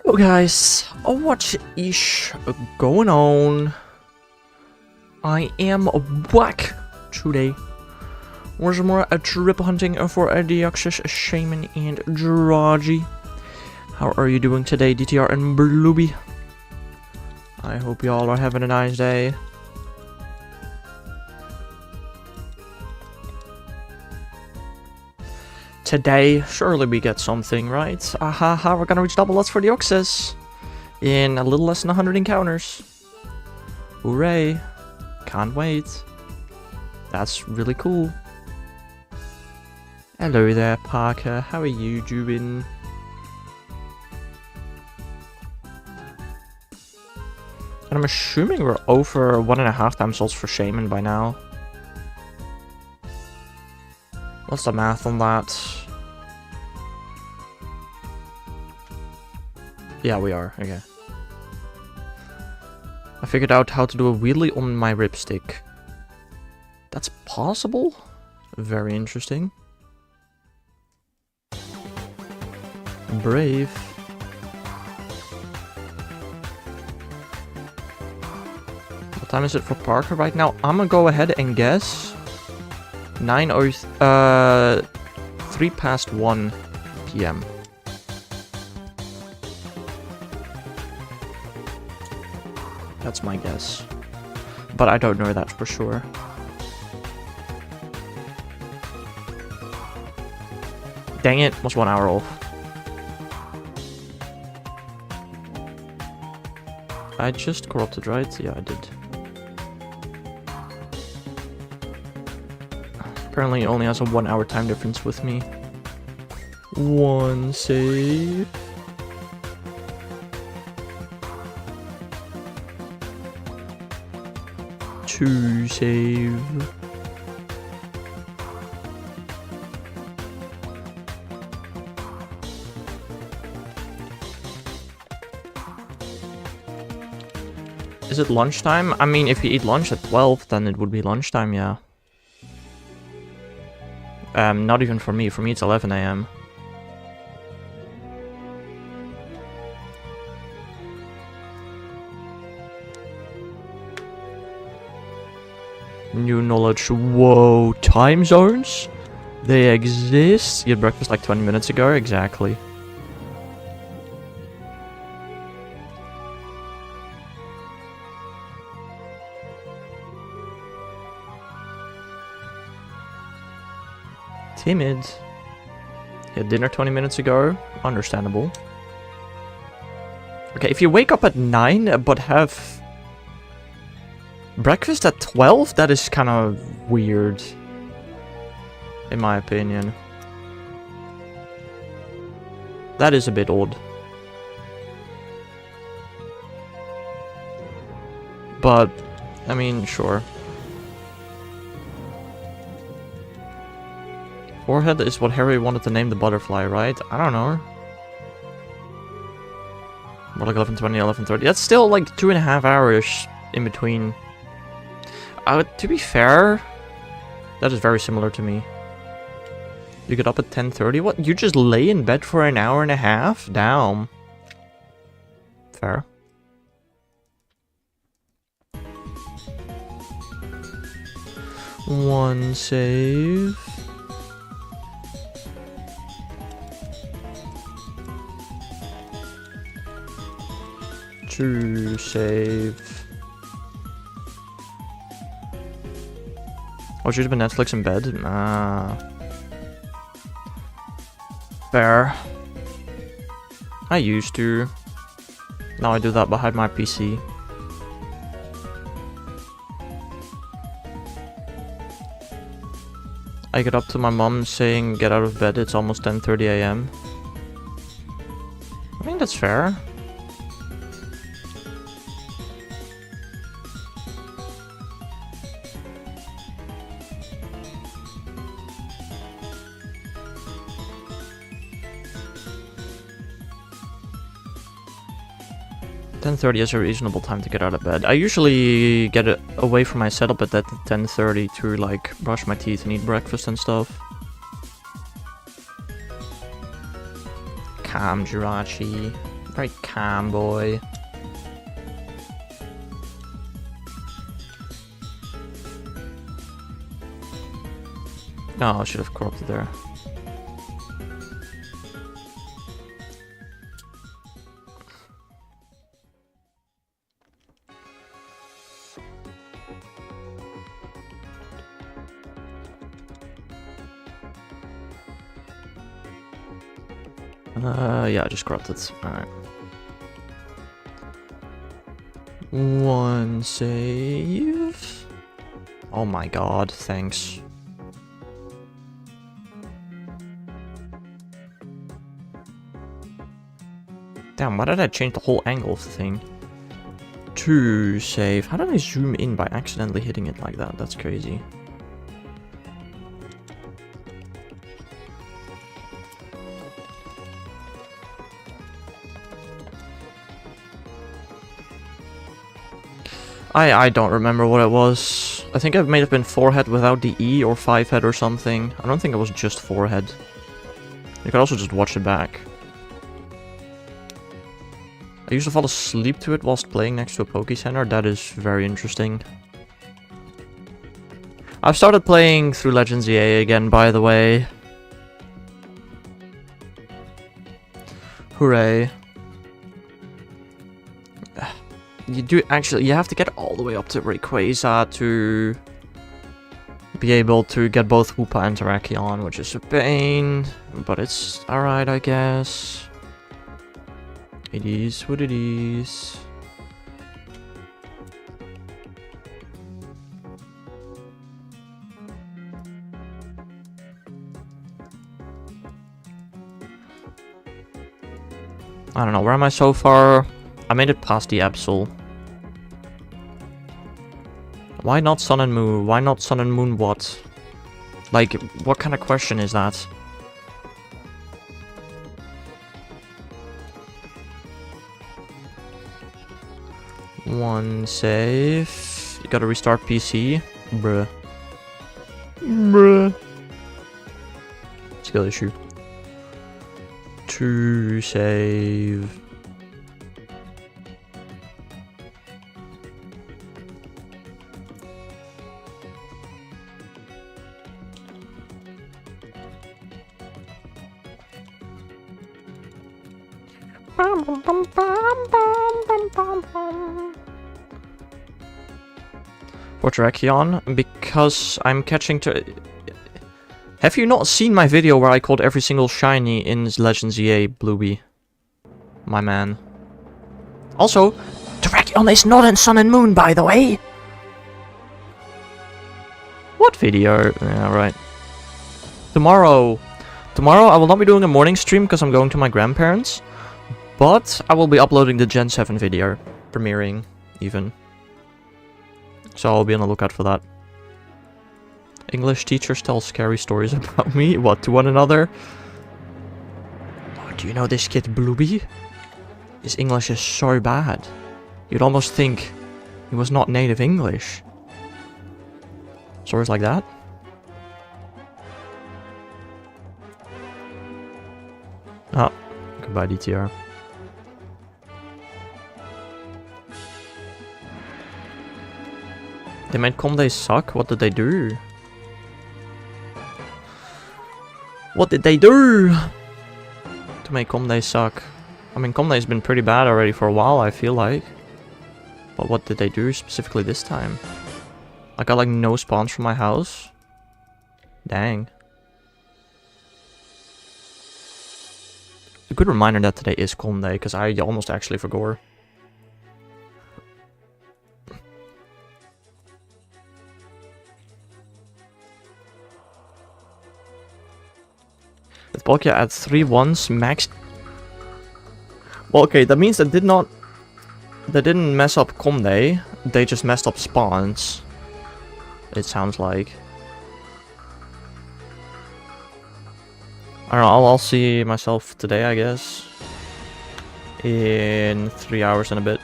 Hello guys, what is going on? I am back today with some more trip hunting for a Deoxys, Shaman, and Draji. How are you doing today, DTR and Blueby? I hope y'all are having a nice day. Today, surely we get something, right? Aha, we're gonna reach double lots for Deoxys in a little less than 100 encounters. Hooray! Can't wait. That's really cool. Hello there, Parker. How are you doing? And I'm assuming we're over 1.5 times ults for Shaman by now. What's the math on that? Yeah, we are. Okay. I figured out how to do a wheelie on my ripstick. That's possible? Very interesting. Brave. What time is it for Parker right now? I'm gonna go ahead and guess 3 past 1 p.m. That's my guess. But I don't know that for sure. Dang it, was 1 hour off. I just corrupted, right? Yeah, I did. Apparently it only has a 1 hour time difference with me. 1 save. 2 save. Is it lunchtime? I mean, if you eat lunch at 12, then it would be lunchtime, yeah. Not even for me. For me, it's 11 a.m. New knowledge. Whoa, time zones? They exist? You had breakfast like 20 minutes ago? Exactly. Timid. Had dinner 20 minutes ago. Understandable. Okay, if you wake up at 9 but have breakfast at 12, that is kind of weird. In my opinion. That is a bit odd. But, I mean, sure. Forehead is what Harry wanted to name the butterfly, right? I don't know. More like 11:20, 11:30. That's still like 2.5 hours in between. To be fair, that is very similar to me. You get up at 10:30? What? You just lay in bed for an hour and a half? Damn. Fair. One save. 2 save. Oh, should have been Netflix in bed? Fair. I used to. Now I do that behind my PC. I get up to my mom saying, get out of bed, it's almost 10:30 a.m. I think that's fair. .30 is a reasonable time to get out of bed. I usually get away from my setup at that 10:30 to like brush my teeth and eat breakfast and stuff. Calm, Jirachi. Very calm boy. No, I should have cropped it there. Yeah, I just cropped it. Alright. One save. Oh my god, thanks. Damn, why did I change the whole angle of the thing? 2 save. How did I zoom in by accidentally hitting it like that? That's crazy. I don't remember what it was. I think it may have been 4-head without the E or 5-head or something. I don't think it was just 4-head. You could also just watch it back. I used to fall asleep to it whilst playing next to a Poke Center. That is very interesting. I've started playing through Legends EA again, by the way. Hooray. You have to get all the way up to Rayquaza to be able to get both Hoopa and Terrakion, which is a pain, but it's alright, I guess. It is what it is. I don't know, where am I so far? I made it past the Absol. Why not Sun and Moon? Why not Sun and Moon what? Like, what kind of question is that? One save. You gotta restart PC. Bruh. Bruh. Skill issue. 2 save. For Terrakion, because I'm catching to... Have you not seen my video where I called every single shiny in Legends EA Blueby? My man. Also, Terrakion is not in Sun and Moon, by the way! What video? Yeah, right. Tomorrow I will not be doing a morning stream because I'm going to my grandparents. But I will be uploading the Gen 7 video. Premiering, even. So I'll be on the lookout for that. English teachers tell scary stories about me. What, to one another? Oh, do you know this kid Blueby? His English is so bad. You'd almost think he was not native English. Stories like that? Ah, goodbye DTR. They made Comday suck? What did they do? What did they do to make Comday suck? I mean, Comday's been pretty bad already for a while, I feel like. But what did they do specifically this time? I got like no spawns from my house. Dang. A good reminder that today is Comday, because I almost actually forgot. With Palkia at 3 1s max. Well, okay, that means they didn't mess up Comday, they just messed up spawns. It sounds like. I don't know, I'll see myself today, I guess. In 3 hours and a bit.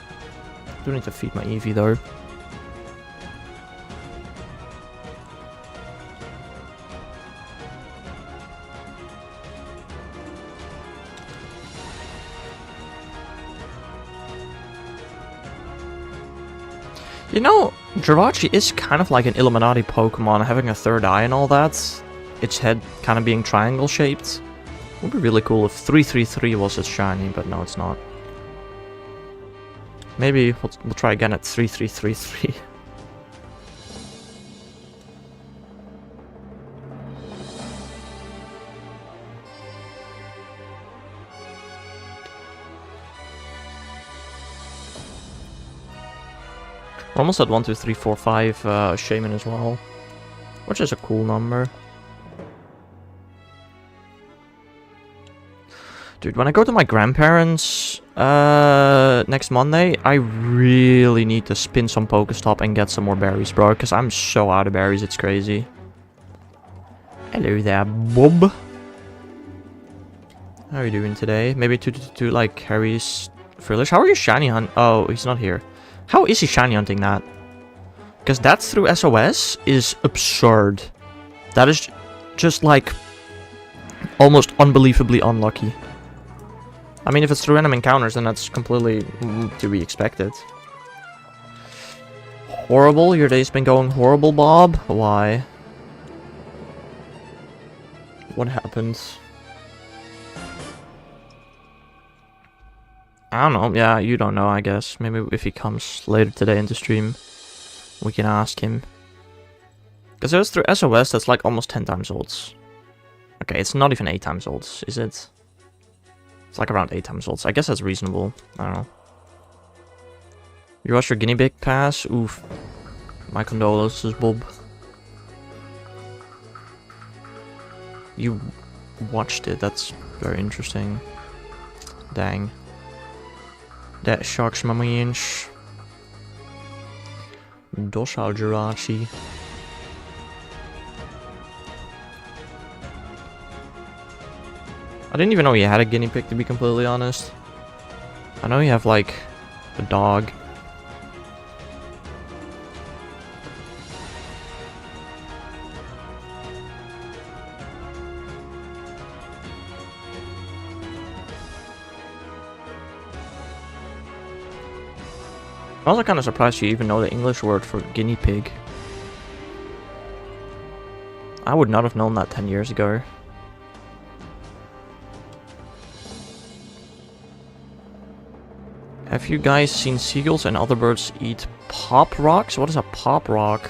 I do need to feed my Eevee though. You know, Jirachi is kind of like an Illuminati Pokemon, having a third eye and all that. Its head kind of being triangle shaped. Would be really cool if 333 was its shiny, but no, it's not. Maybe we'll try again at 3333. We're almost at 1, 2, 3, 4, 5 Shaman as well, which is a cool number. Dude, when I go to my grandparents next Monday, I really need to spin some Pokestop and get some more berries, bro, because I'm so out of berries, it's crazy. Hello there, Bob. How are you doing today? Maybe to like Harry's Frillish. How are you shiny hunt? Oh, he's not here. How is he shiny hunting that? Because that through SOS is absurd. That is just like almost unbelievably unlucky. I mean, if it's through random encounters, then that's completely to be expected. Horrible? Your day's been going horrible, Bob? Why? What happened? I don't know. Yeah, you don't know, I guess. Maybe if he comes later today into stream, we can ask him. Because it was through SOS, that's like almost 10 times olds. Okay, it's not even 8 times olds, is it? It's like around 8 times olds. I guess that's reasonable. I don't know. You watched your guinea pig pass? Oof. My condolences, Bob. You watched it. That's very interesting. Dang. That shocks my mind. Docile Jirachi. I didn't even know you had a guinea pig, to be completely honest. I know you have, like, a dog. I'm also kind of surprised you even know the English word for guinea pig. I would not have known that 10 years ago. Have you guys seen seagulls and other birds eat pop rocks? What is a pop rock?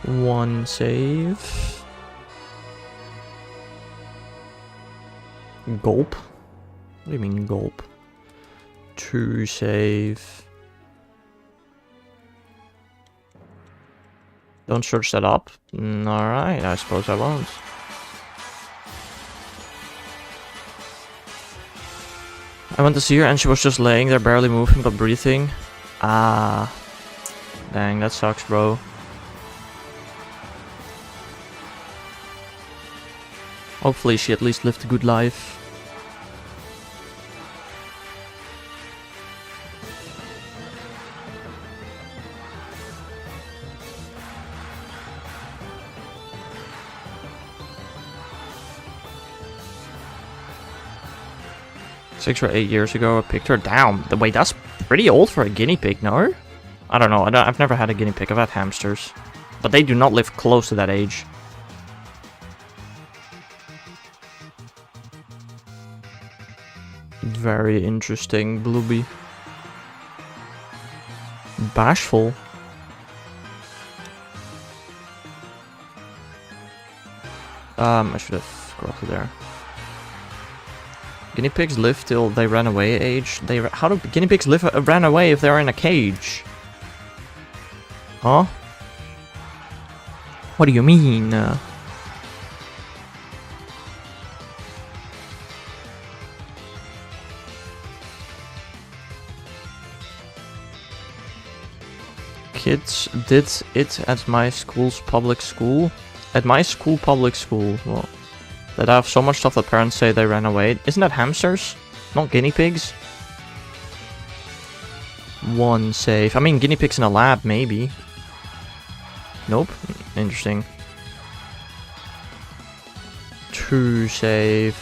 One save. Gulp. What do you mean gulp? 2 save. Don't search that up. Alright, I suppose I won't. I went to see her and she was just laying there, barely moving but breathing. Ah. Dang, that sucks, bro. Hopefully she at least lived a good life. Six or 8 years ago, I picked her down. Wait, that's pretty old for a guinea pig, no? I don't know. I've never had a guinea pig. I've had hamsters. But they do not live close to that age. Very interesting, Blueby. Bashful. I should have got to there. Guinea pigs live till they ran away age. How do guinea pigs ran away if they're in a cage? Huh? What do you mean? Kids did it at my school's public school. At my school public school. Well, that I have so much stuff that parents say they ran away. Isn't that hamsters? Not guinea pigs? One save. I mean, guinea pigs in a lab, maybe. Nope. Interesting. 2 save.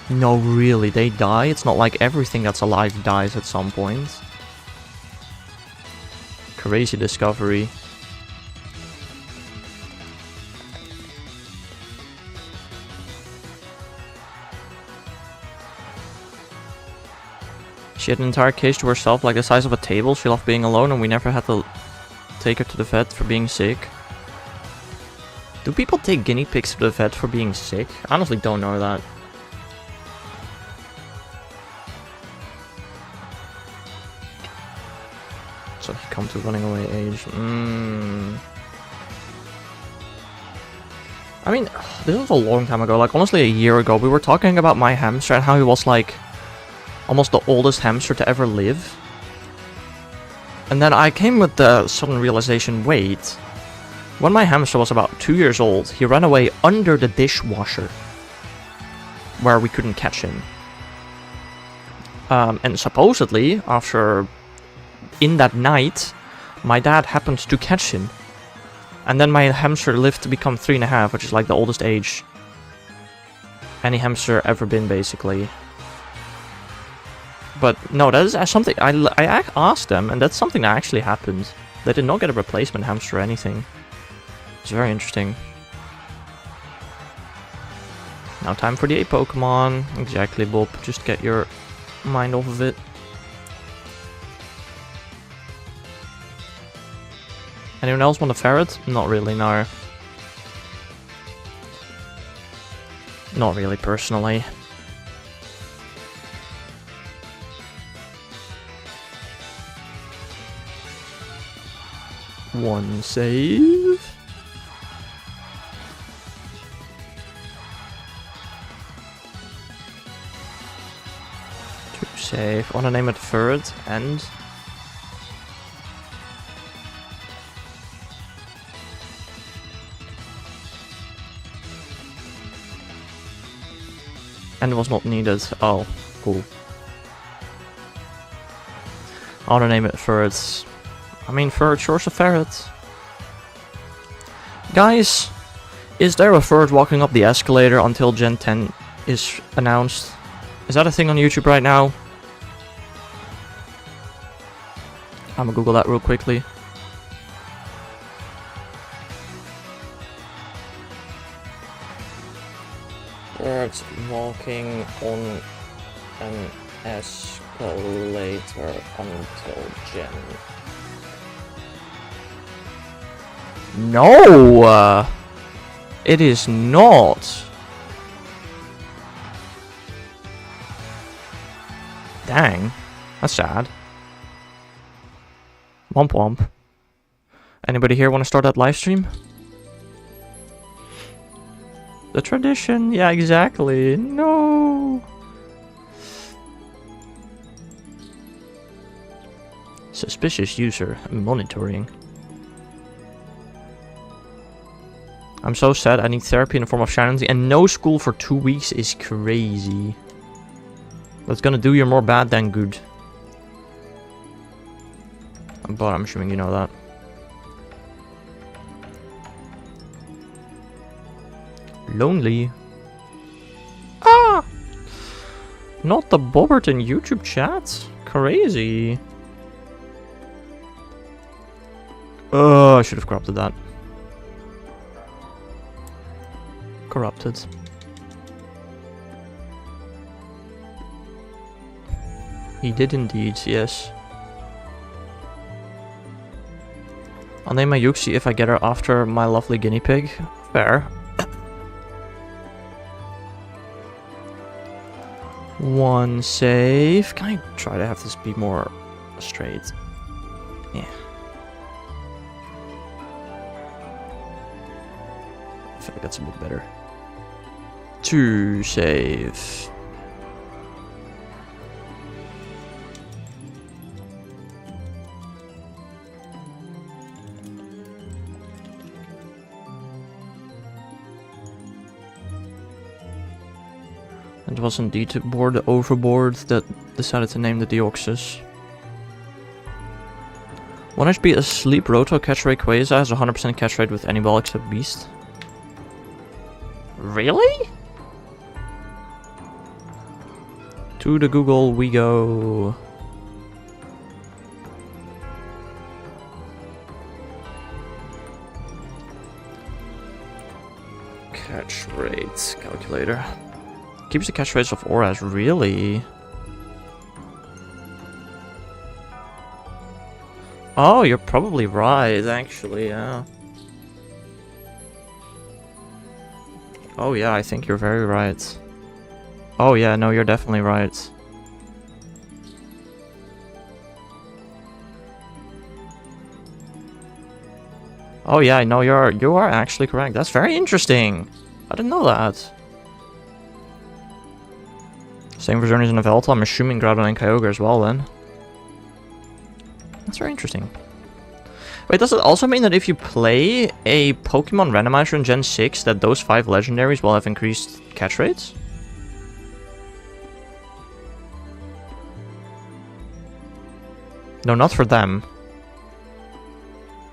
No, really, they die? It's not like everything that's alive dies at some point. Crazy discovery. She had an entire cage to herself, like the size of a table. She loved being alone and we never had to take her to the vet for being sick. Do people take guinea pigs to the vet for being sick? I honestly don't know that. So he come to running away age. I mean, this was a long time ago, like honestly a year ago. We were talking about my hamster and how he was like almost the oldest hamster to ever live. And then I came with the sudden realization, wait, when my hamster was about 2 years old, he ran away under the dishwasher, where we couldn't catch him. And supposedly, in that night, my dad happened to catch him. And then my hamster lived to become 3.5, which is like the oldest age any hamster ever been, basically. But no, that is something I asked them, and that's something that actually happened. They did not get a replacement hamster or anything. It's very interesting. Now time for the A Pokemon. Exactly, Bob. Just get your mind off of it. Anyone else want a ferret? Not really, no. Not really, personally. One save. Two save. I want to name it Ferret and... And was not needed. Oh, cool. I want to name it Ferret. I mean, Ferret sure's a ferret. Guys, is there a ferret walking up the escalator until Gen 10 is announced? Is that a thing on YouTube right now? I'm gonna Google that real quickly. Ferrets walking on an escalator until Gen. No! It is not. Dang. That's sad. Womp womp. Anybody here want to start that live stream? The tradition, yeah, exactly. No. Suspicious user monitoring. I'm so sad. I need therapy in the form of Shannon, and no school for 2 weeks is crazy. That's gonna do you more bad than good. But I'm assuming you know that. Lonely. Ah! Not the Bobberton YouTube chat? Crazy. I should have corrupted that. Corrupted. He did indeed, yes. I'll name my Yuxi if I get her after my lovely guinea pig. Fair. One save. Can I try to have this be more straight? Yeah. I feel like that's a bit better. Two save. It was indeed the overboard that decided to name the Deoxys. 1 HP asleep Roto catch rate Quasar has 100% catch rate with any ball except Beast. Really? To the Google we go. Catch rates calculator. Keeps the catch rates of auras, really? Oh, you're probably right, actually, yeah. Oh yeah, I think you're very right. Oh yeah, no, you're definitely right. Oh yeah, no, you are actually correct. That's very interesting. I didn't know that. Same for Journeys in the Velta, I'm assuming Groudon and Kyogre as well then. That's very interesting. Wait, does it also mean that if you play a Pokemon randomizer in Gen 6 that those 5 legendaries will have increased catch rates? No, not for them.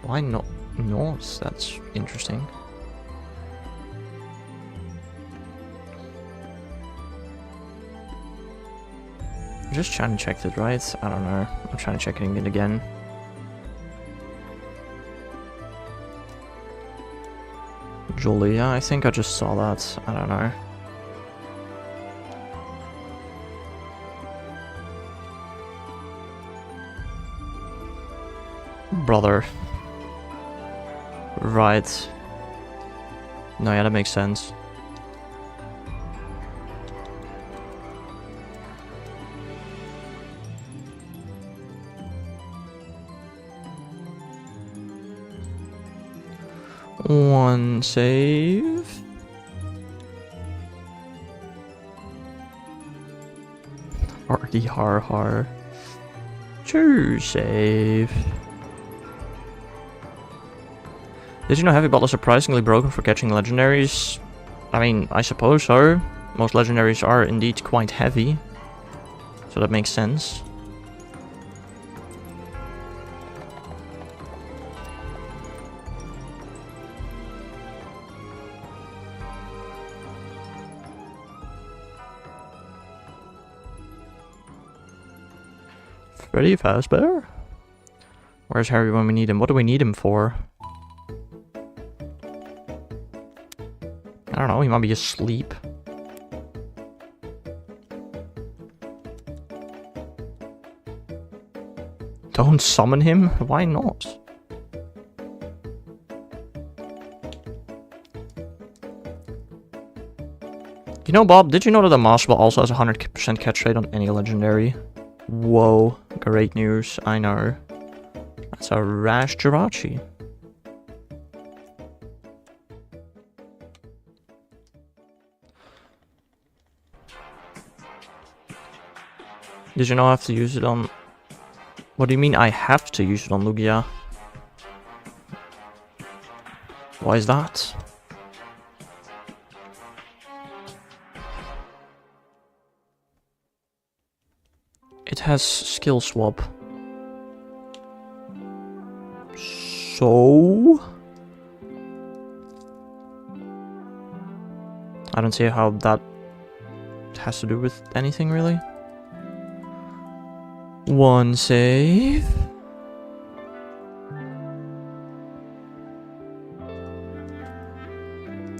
Why not? No, that's interesting. I'm just trying to check it, right? I don't know. I'm trying to check it again. Julia, I think I just saw that. I don't know. Brother. Right. No, yeah, that makes sense. One save. Hardy har har. Two save. Did you know Heavy Ball is surprisingly broken for catching legendaries? I mean, I suppose so. Most legendaries are indeed quite heavy. So that makes sense. Freddy Fazbear? Where's Harry when we need him? What do we need him for? I don't know, he might be asleep. Don't summon him? Why not? You know, Bob, did you know that the Master Ball also has a 100% catch rate on any legendary? Whoa, great news, I know. That's a Rash Jirachi. Did you know I have to use it on... What do you mean I have to use it on Lugia? Why is that? It has skill swap. So... I don't see how that has to do with anything, really. One save.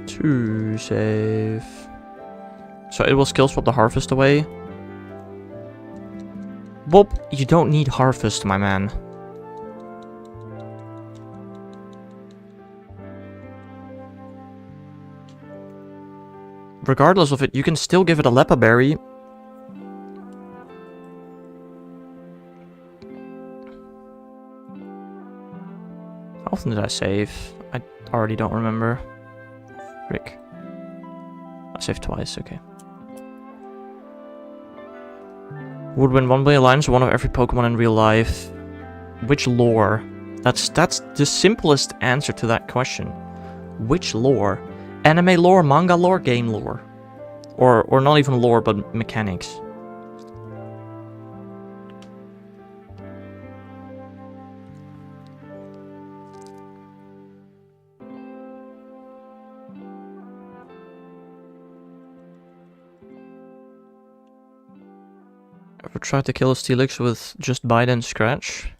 Two save. So it will skill swap the Harvest away. Well, you don't need Harvest, my man. Regardless of it, you can still give it a Lepa Berry. How often did I save? I already don't remember. Rick. I saved twice, okay. Would win one-way alliance one of every Pokemon in real life. Which lore? That's the simplest answer to that question. Which lore? Anime lore, manga lore, game lore. Or not even lore, but mechanics. Ever tried to kill a Steelix with just bite and scratch?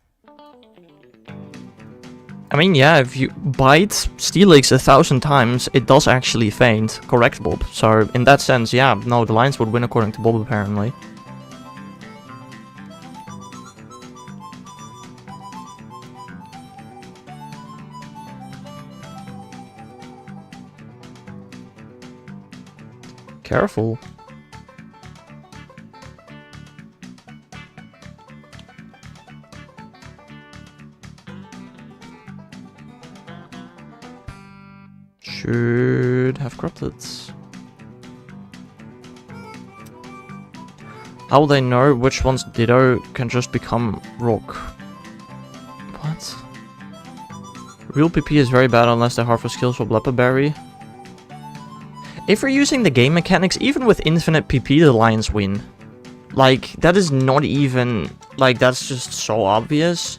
I mean, yeah, if you bite Steelix 1,000 times, it does actually faint. Correct, Bob. So, in that sense, yeah, no, the Lions would win according to Bob, apparently. Careful. Should have cropped it. How will they know which ones Ditto can just become rock? What? Real PP is very bad unless they harvest skills for Bleppaberry. If we're using the game mechanics, even with infinite PP, the Lions win. Like, that is not even... Like, that's just so obvious.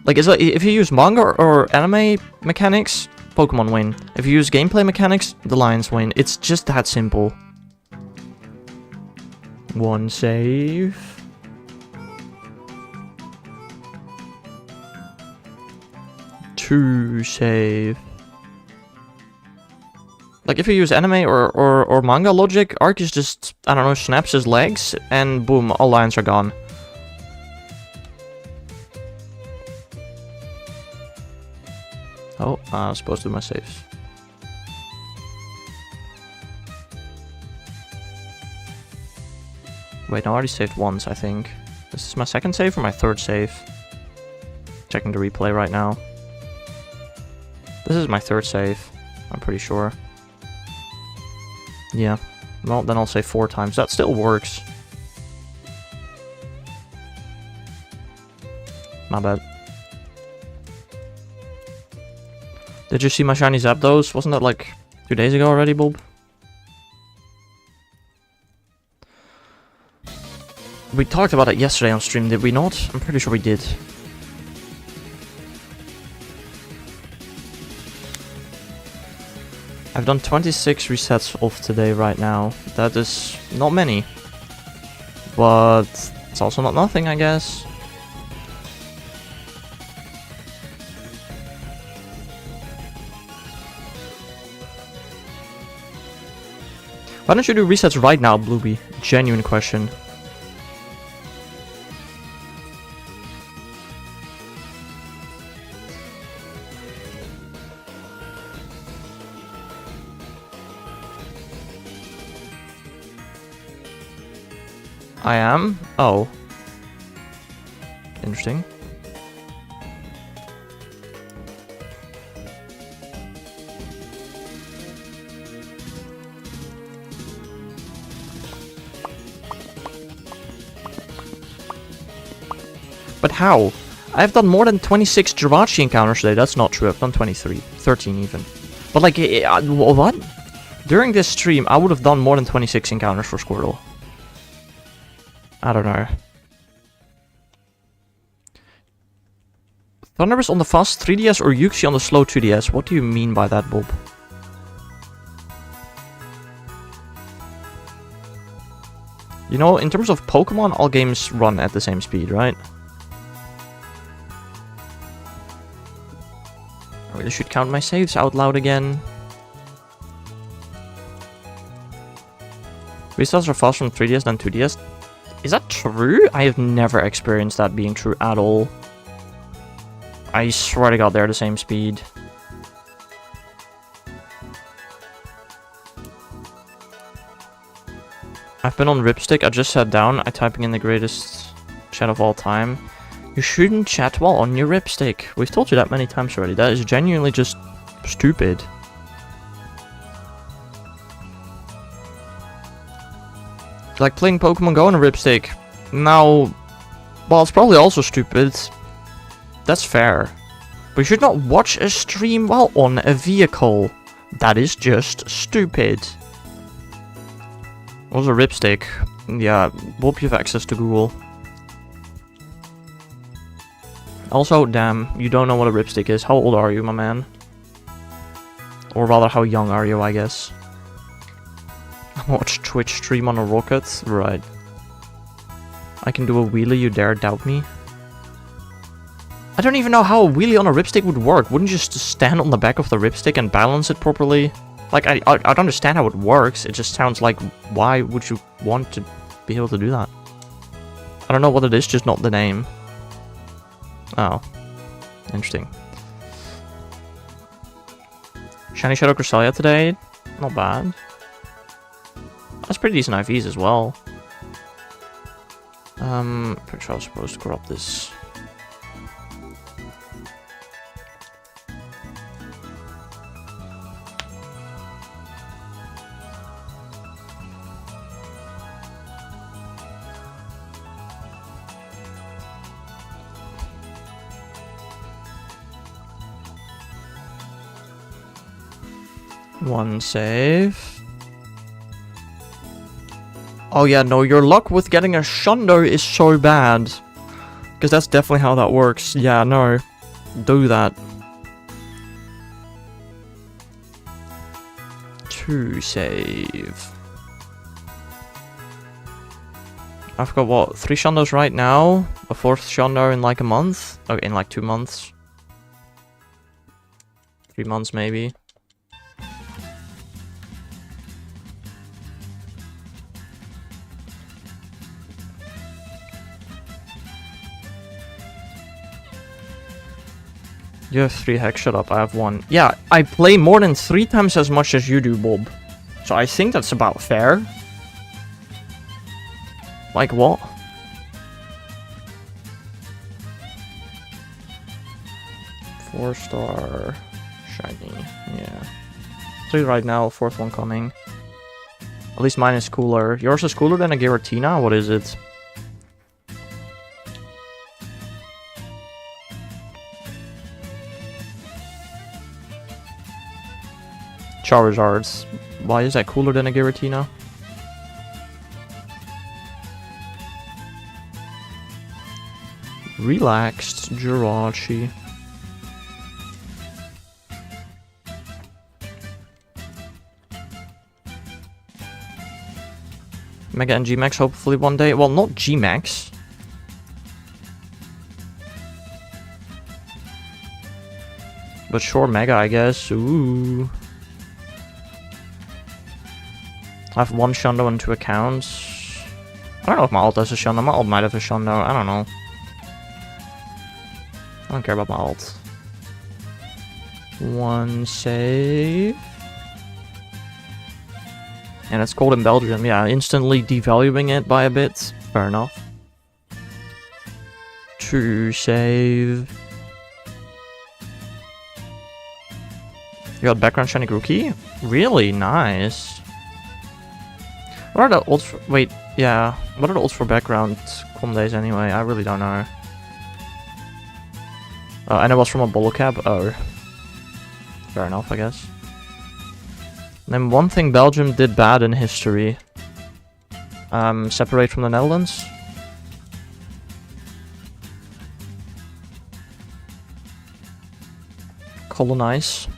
Like, if you use manga or anime mechanics, Pokemon win. If you use gameplay mechanics, the Lions win. It's just that simple. One save. Two save. Like, if you use anime or manga logic, Arceus just, I don't know, snaps his legs, and boom, all Lions are gone. Oh, I was supposed to do my saves. Wait, no, I already saved once, I think. This is my second save or my third save? Checking the replay right now. This is my third save, I'm pretty sure. Yeah, well, then I'll say 4 times. That still works. My bad. Did you see my shiny Zapdos? Wasn't that like 2 days ago already, Bob? We talked about it yesterday on stream, did we not? I'm pretty sure we did. I've done 26 resets off today right now. That is not many. But it's also not nothing, I guess. Why don't you do resets right now, Blueby? Genuine question. I am? Oh. Interesting. But how? I've done more than 26 Jirachi encounters today. That's not true. I've done 23. 13 even. But like, what? During this stream, I would have done more than 26 encounters for Squirtle. I don't know. Thunderous on the fast 3DS or Yuxi on the slow 2DS? What do you mean by that, Bob? You know, in terms of Pokemon, all games run at the same speed, right? I really should count my saves out loud again. Restarts are faster from 3DS than 2DS. Is that true? I have never experienced that being true at all. I swear to God, they're the same speed. I've been on Ripstick. I just sat down. I'm typing in the greatest chat of all time. You shouldn't chat while on your Ripstick. We've told you that many times already. That is genuinely just stupid. Like playing Pokemon Go on a Ripstick. Now, well, it's probably also stupid. That's fair. But you should not watch a stream while on a vehicle. That is just stupid. What was a Ripstick? Yeah, hope you have access to Google. Also, damn, you don't know what a Ripstick is. How old are you, my man? Or rather, how young are you, I guess? Watch Twitch stream on a rocket? Right. I can do a wheelie, you dare doubt me? I don't even know how a wheelie on a ripstick would work. Wouldn't you just stand on the back of the ripstick and balance it properly? Like, I don't understand how it works. It just sounds like, why would you want to be able to do that? I don't know what it is, just not the name. Oh. Interesting. Shiny Shadow Cresselia today. Not bad. That's pretty decent IVs as well. Pretty sure I was supposed to corrupt this. One save. Oh yeah, no, your luck with getting a Shundo is so bad. Because that's definitely how that works. Yeah, no. Do that. 2 save. I've got what, 3 Shundos right now? A 4th Shundo in like a month? Okay, in like 2 months. 3 months maybe. You have 3 heck, shut up, I have 1. Yeah, I play more than 3 times as much as you do, Bob. So I think that's about fair. Like what? Four-star shiny, yeah. 3 right now, 4th one coming. At least mine is cooler. Yours is cooler than a Giratina? What is it? Charizards. Why is that cooler than a Giratina? Relaxed Jirachi. Mega and G-Max hopefully one day. Well, not G-Max. But sure, Mega, I guess. Ooh. I have 1 Shundo and 2 accounts. I don't know if my alt has a Shundo. My alt might have a Shundo. I don't know. I don't care about my alt. 1 save. And it's cold in Belgium. Yeah, instantly devaluing it by a bit. Fair enough. 2 save. You got background shiny Grookey? Really? Nice. What are the ults for... Wait, yeah. What are the ults for background com days anyway? I really don't know. And it was from a bolo cap? Oh. Fair enough, I guess. Then one thing Belgium did bad in history. Separate from the Netherlands. Colonize.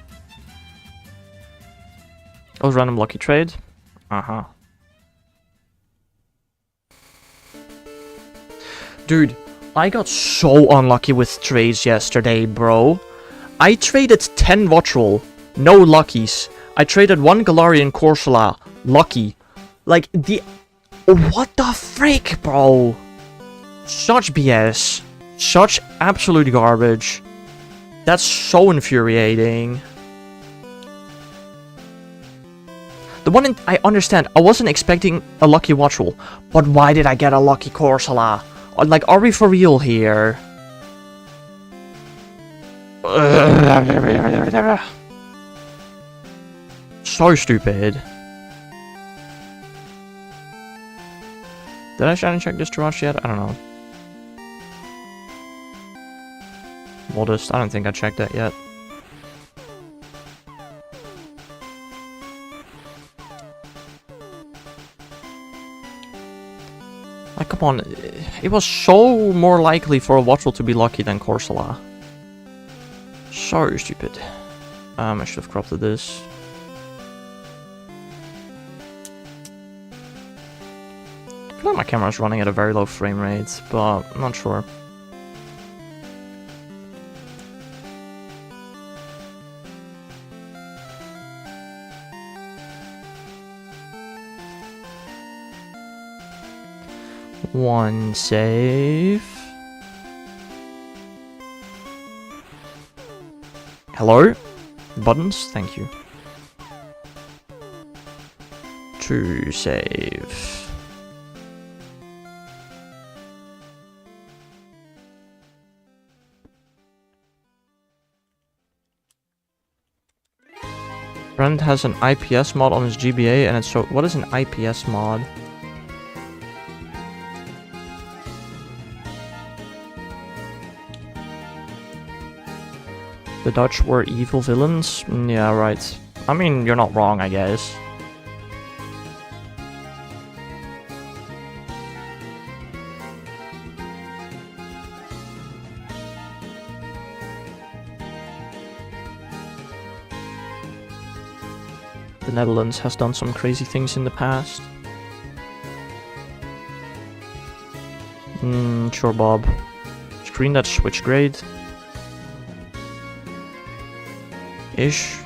Oh, random lucky trade. Uh-huh. Dude, I got so unlucky with trades yesterday, bro. I traded 10 Watchroll, no luckies. I traded 1 Galarian Corsola, lucky. Like, the... What the frick, bro? Such BS. Such absolute garbage. That's so infuriating. The one in... I understand, I wasn't expecting a lucky Watchroll, but why did I get a lucky Corsola? Like, are we for real here? So stupid. Did I shiny check this Jirachi yet? I don't know. Modest. I don't think I checked that yet. Like, come on. It was so more likely for a Watchroll to be lucky than Corsola. So stupid. I should have corrupted this. I feel like my camera's running at a very low frame rate, but I'm not sure. One save. Hello? Buttons? Thank you. 2 save. Brent has an IPS mod on his GBA and it's so... What is an IPS mod? The Dutch were evil villains? Yeah, right. I mean, you're not wrong, I guess. The Netherlands has done some crazy things in the past. Sure, Bob. Screen that switch grade. Ish.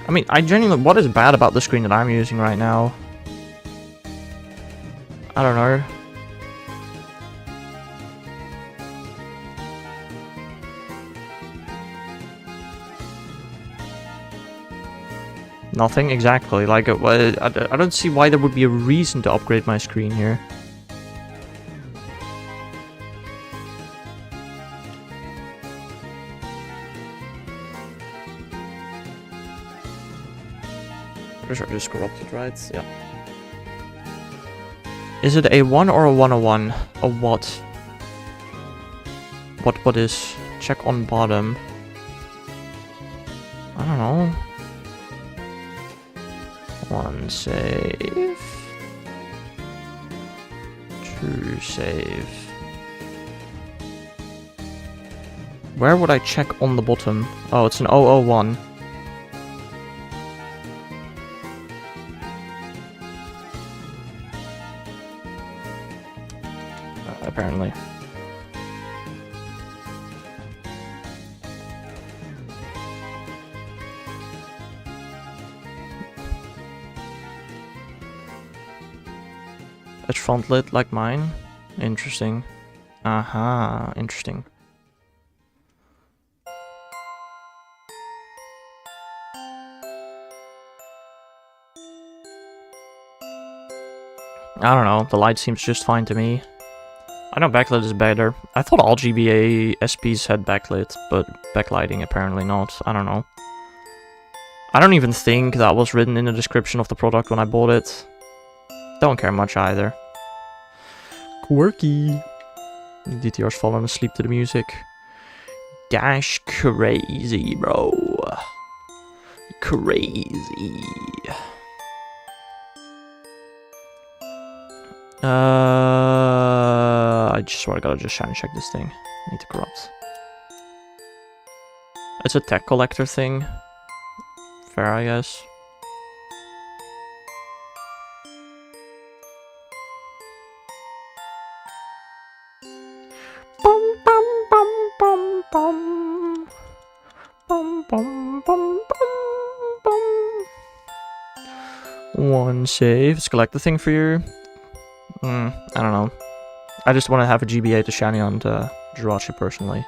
I mean, I genuinely... What is bad about the screen that I'm using right now? I don't know. Nothing, exactly. Like, I don't see why there would be a reason to upgrade my screen here. Pretty sure I just corrupted, right? Yeah. Is it a 1 or a 101? A what? What is? Check on bottom. I don't know. 1 save. 2 save. Where would I check on the bottom? Oh, it's an 001. Apparently. Edge front lid like mine? Interesting. Aha, interesting. I don't know, the light seems just fine to me. I know backlit is better. I thought all GBA SPs had backlit, but backlighting apparently not. I don't know. I don't even think that was written in the description of the product when I bought it. Don't care much either. Quirky. DTR's fallen asleep to the music. Dash crazy, bro. Crazy. I swear I gotta just shiny check this thing. Need to corrupt. It's a tech collector thing. Fair, I guess. Bum bum bum bum bum. Bum bum bum bum bum. 1 save. Let's collect the thing for you. I don't know. I just want to have a GBA to shiny on to Jirachi personally.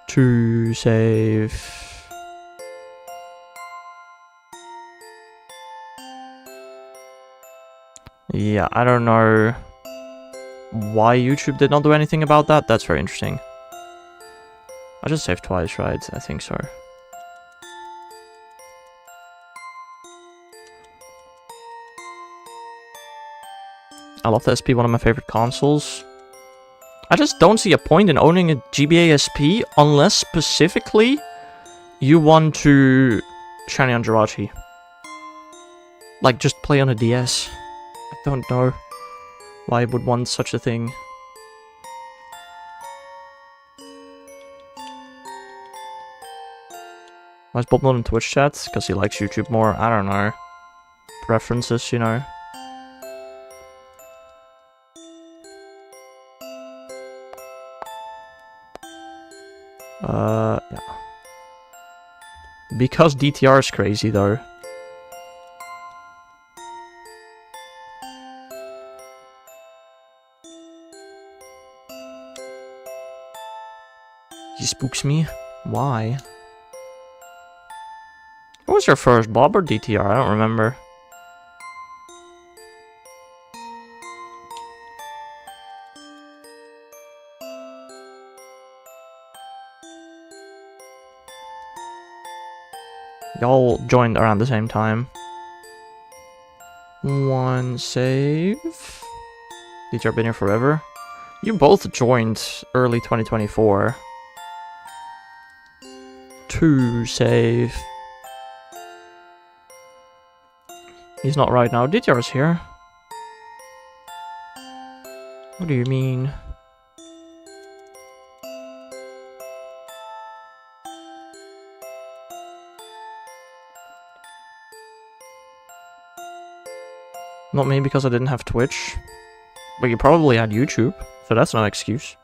2 save. Yeah, I don't know why YouTube did not do anything about that. That's very interesting. I just saved twice, right? I think so. I love the SP, one of my favorite consoles. I just don't see a point in owning a GBA SP unless specifically you want to shiny on Jirachi. Like, just play on a DS. I don't know why I would want such a thing. Why is Bob not in Twitch chat? Because he likes YouTube more. I don't know. Preferences, you know. Yeah. Because DTR is crazy, though. He spooks me. Why? What was your first, Bob or DTR? I don't remember. Y'all joined around the same time. One save. DTR been here forever. You both joined early 2024. Two save. He's not right now. DTR's here. What do you mean? Not me because I didn't have Twitch. But you probably had YouTube, so that's no excuse.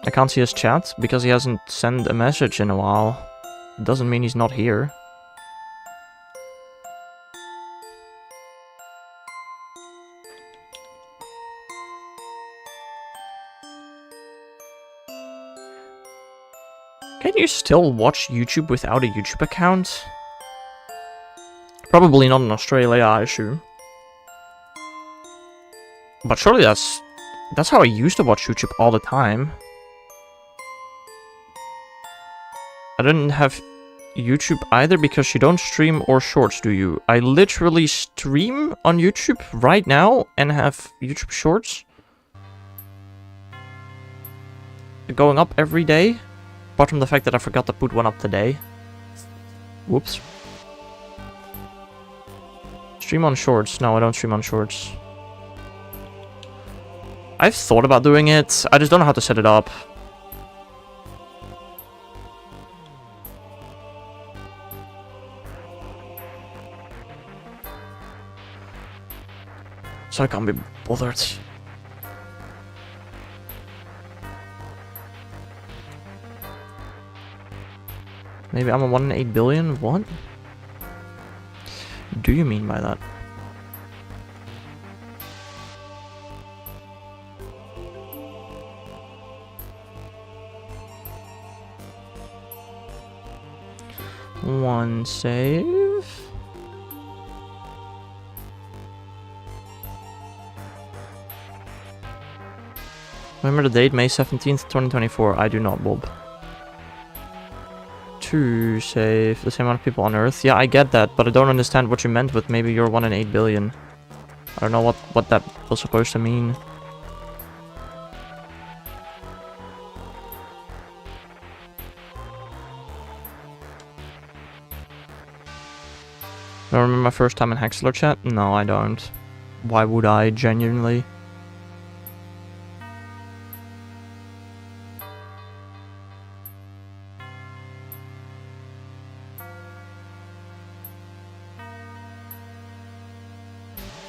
I can't see his chat because he hasn't sent a message in a while. It doesn't mean he's not here. Can you still watch YouTube without a YouTube account? Probably not in Australia, I assume. But surely that's how I used to watch YouTube all the time. I didn't have YouTube either because you don't stream or shorts, do you? I literally stream on YouTube right now and have YouTube shorts going up every day. Apart from the fact that I forgot to put one up today. Whoops. Stream on shorts. No, I don't stream on shorts. I've thought about doing it. I just don't know how to set it up. So I can't be bothered. Maybe I'm a 1 in 8 billion? What? Do you mean by that? One save. Remember the date, May 17th, 2024. I do not, Bob. Two save. The same amount of people on Earth. Yeah, I get that, but I don't understand what you meant with maybe you're 1 in 8 billion. I don't know what that was supposed to mean. Do I remember my first time in Hexler chat? No, I don't. Why would I, genuinely?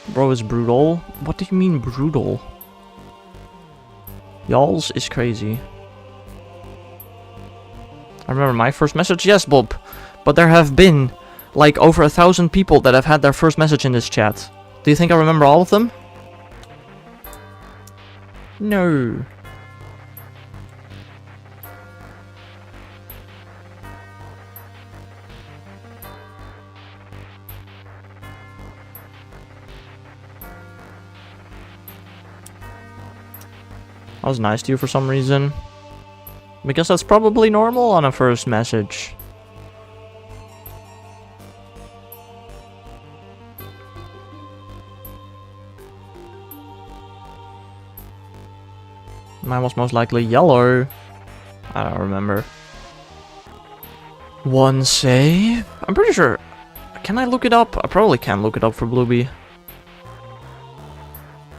Bro is brutal? What do you mean brutal? Y'all's is crazy. I remember my first message? Yes, Bob. But there have been like over 1,000 people that have had their first message in this chat. Do you think I remember all of them? No. I was nice to you for some reason. Because that's probably normal on a first message. Mine was most likely yellow. I don't remember. One save? I'm pretty sure. Can I look it up? I probably can look it up for Blueby.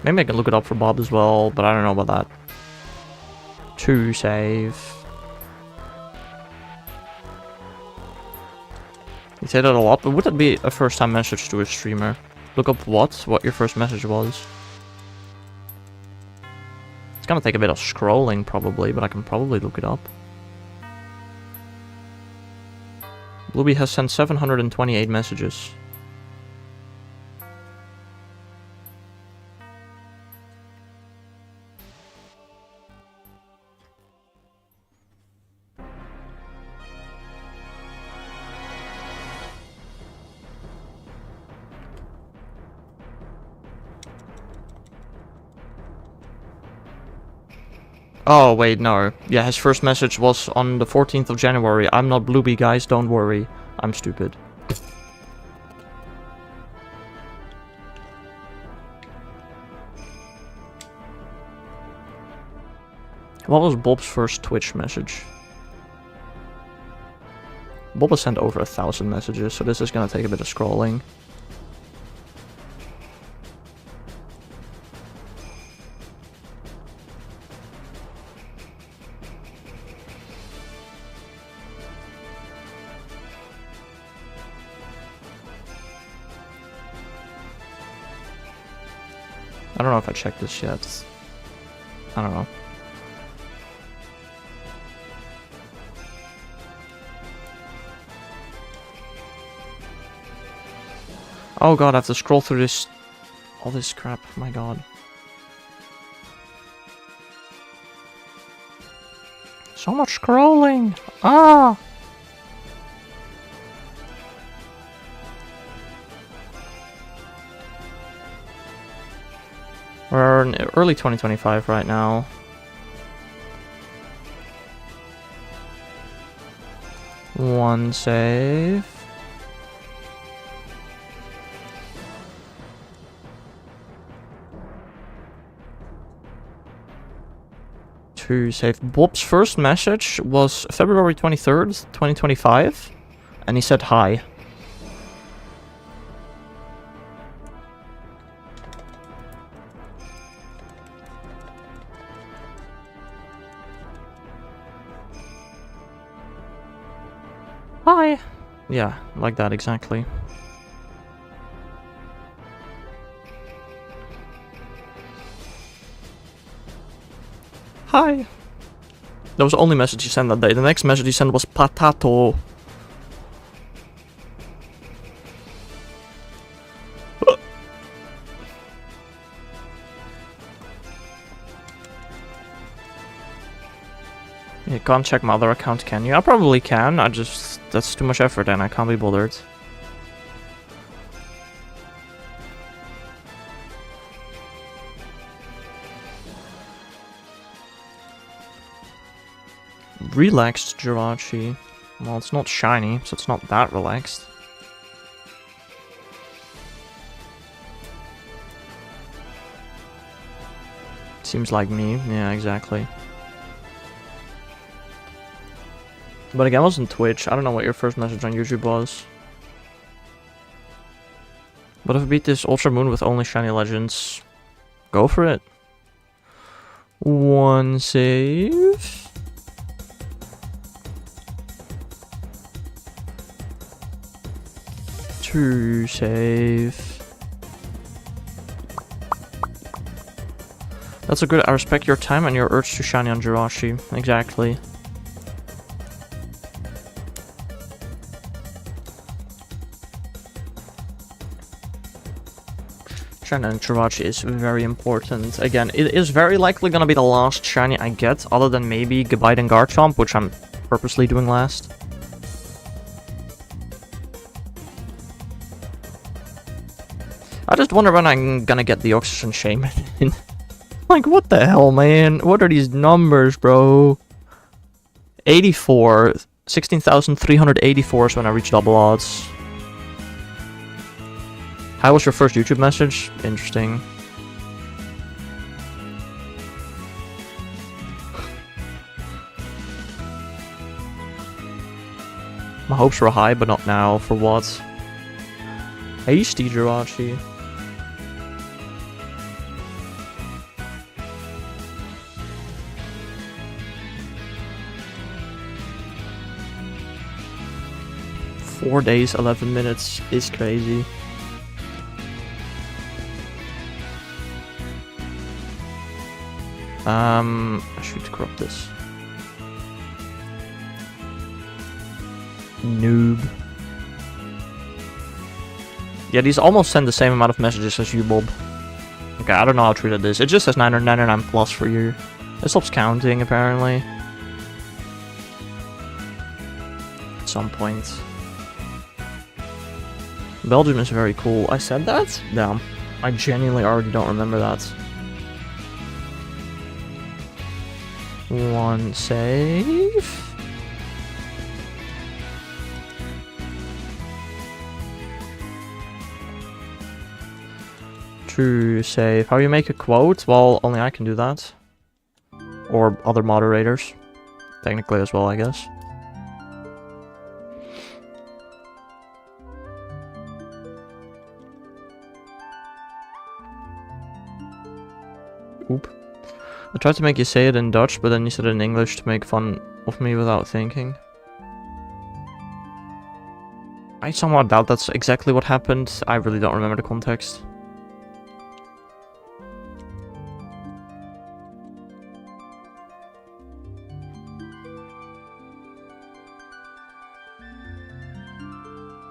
Maybe I can look it up for Bob as well, but I don't know about that. Two save. You say that a lot, but would that be a first time message to a streamer? Look up what your first message was. It's gonna take a bit of scrolling probably, but I can probably look it up. Blueby has sent 728 messages. Oh, wait, no. Yeah, his first message was on the 14th of January. I'm not Blueby, guys, don't worry. I'm stupid. What was Bob's first Twitch message? Bob has sent over 1,000 messages, so this is gonna take a bit of scrolling. I don't know if I checked this yet. I don't know. Oh god, I have to scroll through this... all this crap, my god. So much scrolling! Ah! We're in early 2025 right now. One save. Two save. Bob's first message was February 23rd, 2025, and he said hi. Hi! Yeah, like that exactly. Hi! That was the only message he sent that day. The next message he sent was Patato. You can't check my other account, can you? I probably can, that's too much effort and I can't be bothered. Relaxed Jirachi. Well, it's not shiny, so it's not that relaxed. Seems like me, yeah, exactly. But again, it wasn't Twitch. I don't know what your first message on YouTube was. But if I beat this Ultra Moon with only shiny legends, go for it. One save. Two save. That's a good. I respect your time and your urge to shiny on Jirachi. Exactly. Shiny and Jirachi is very important. Again, it is very likely gonna be the last shiny I get, other than maybe Gabite and Garchomp, which I'm purposely doing last. I just wonder when I'm gonna get the Deoxys and Shaman in. Like, what the hell, man? What are these numbers, bro? 84. 16,384 is when I reach double odds. How was your first YouTube message? Interesting. My hopes were high, but not now. For what? Hasty Jirachi. Four days, 11 minutes is crazy. I should crop this. Noob. Yeah, these almost send the same amount of messages as you, Bob. Okay, I don't know how true that is. It just says 999 plus for you. It stops counting, apparently. At some point. Belgium is very cool. I said that? Damn. I genuinely already don't remember that. One save. Two save. How you make a quote? Well, only I can do that. Or other moderators. Technically as well, I guess. Oop. I tried to make you say it in Dutch, but then you said it in English to make fun of me without thinking. I somewhat doubt that's exactly what happened. I really don't remember the context.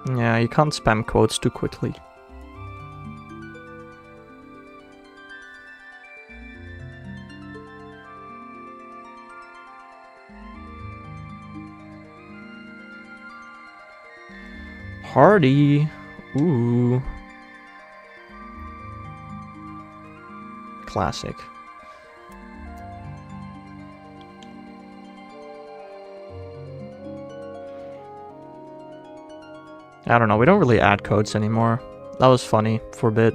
Yeah, you can't spam quotes too quickly. Hardy. Ooh. Classic. I don't know, we don't really add codes anymore. That was funny for a bit.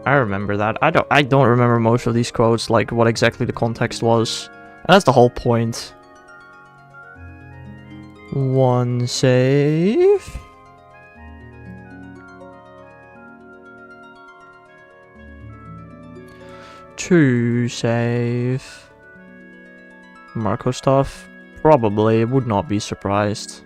I remember that. I don't remember most of these quotes, like what exactly the context was. And that's the whole point. One save. Two save. Marco stuff? Probably, would not be surprised.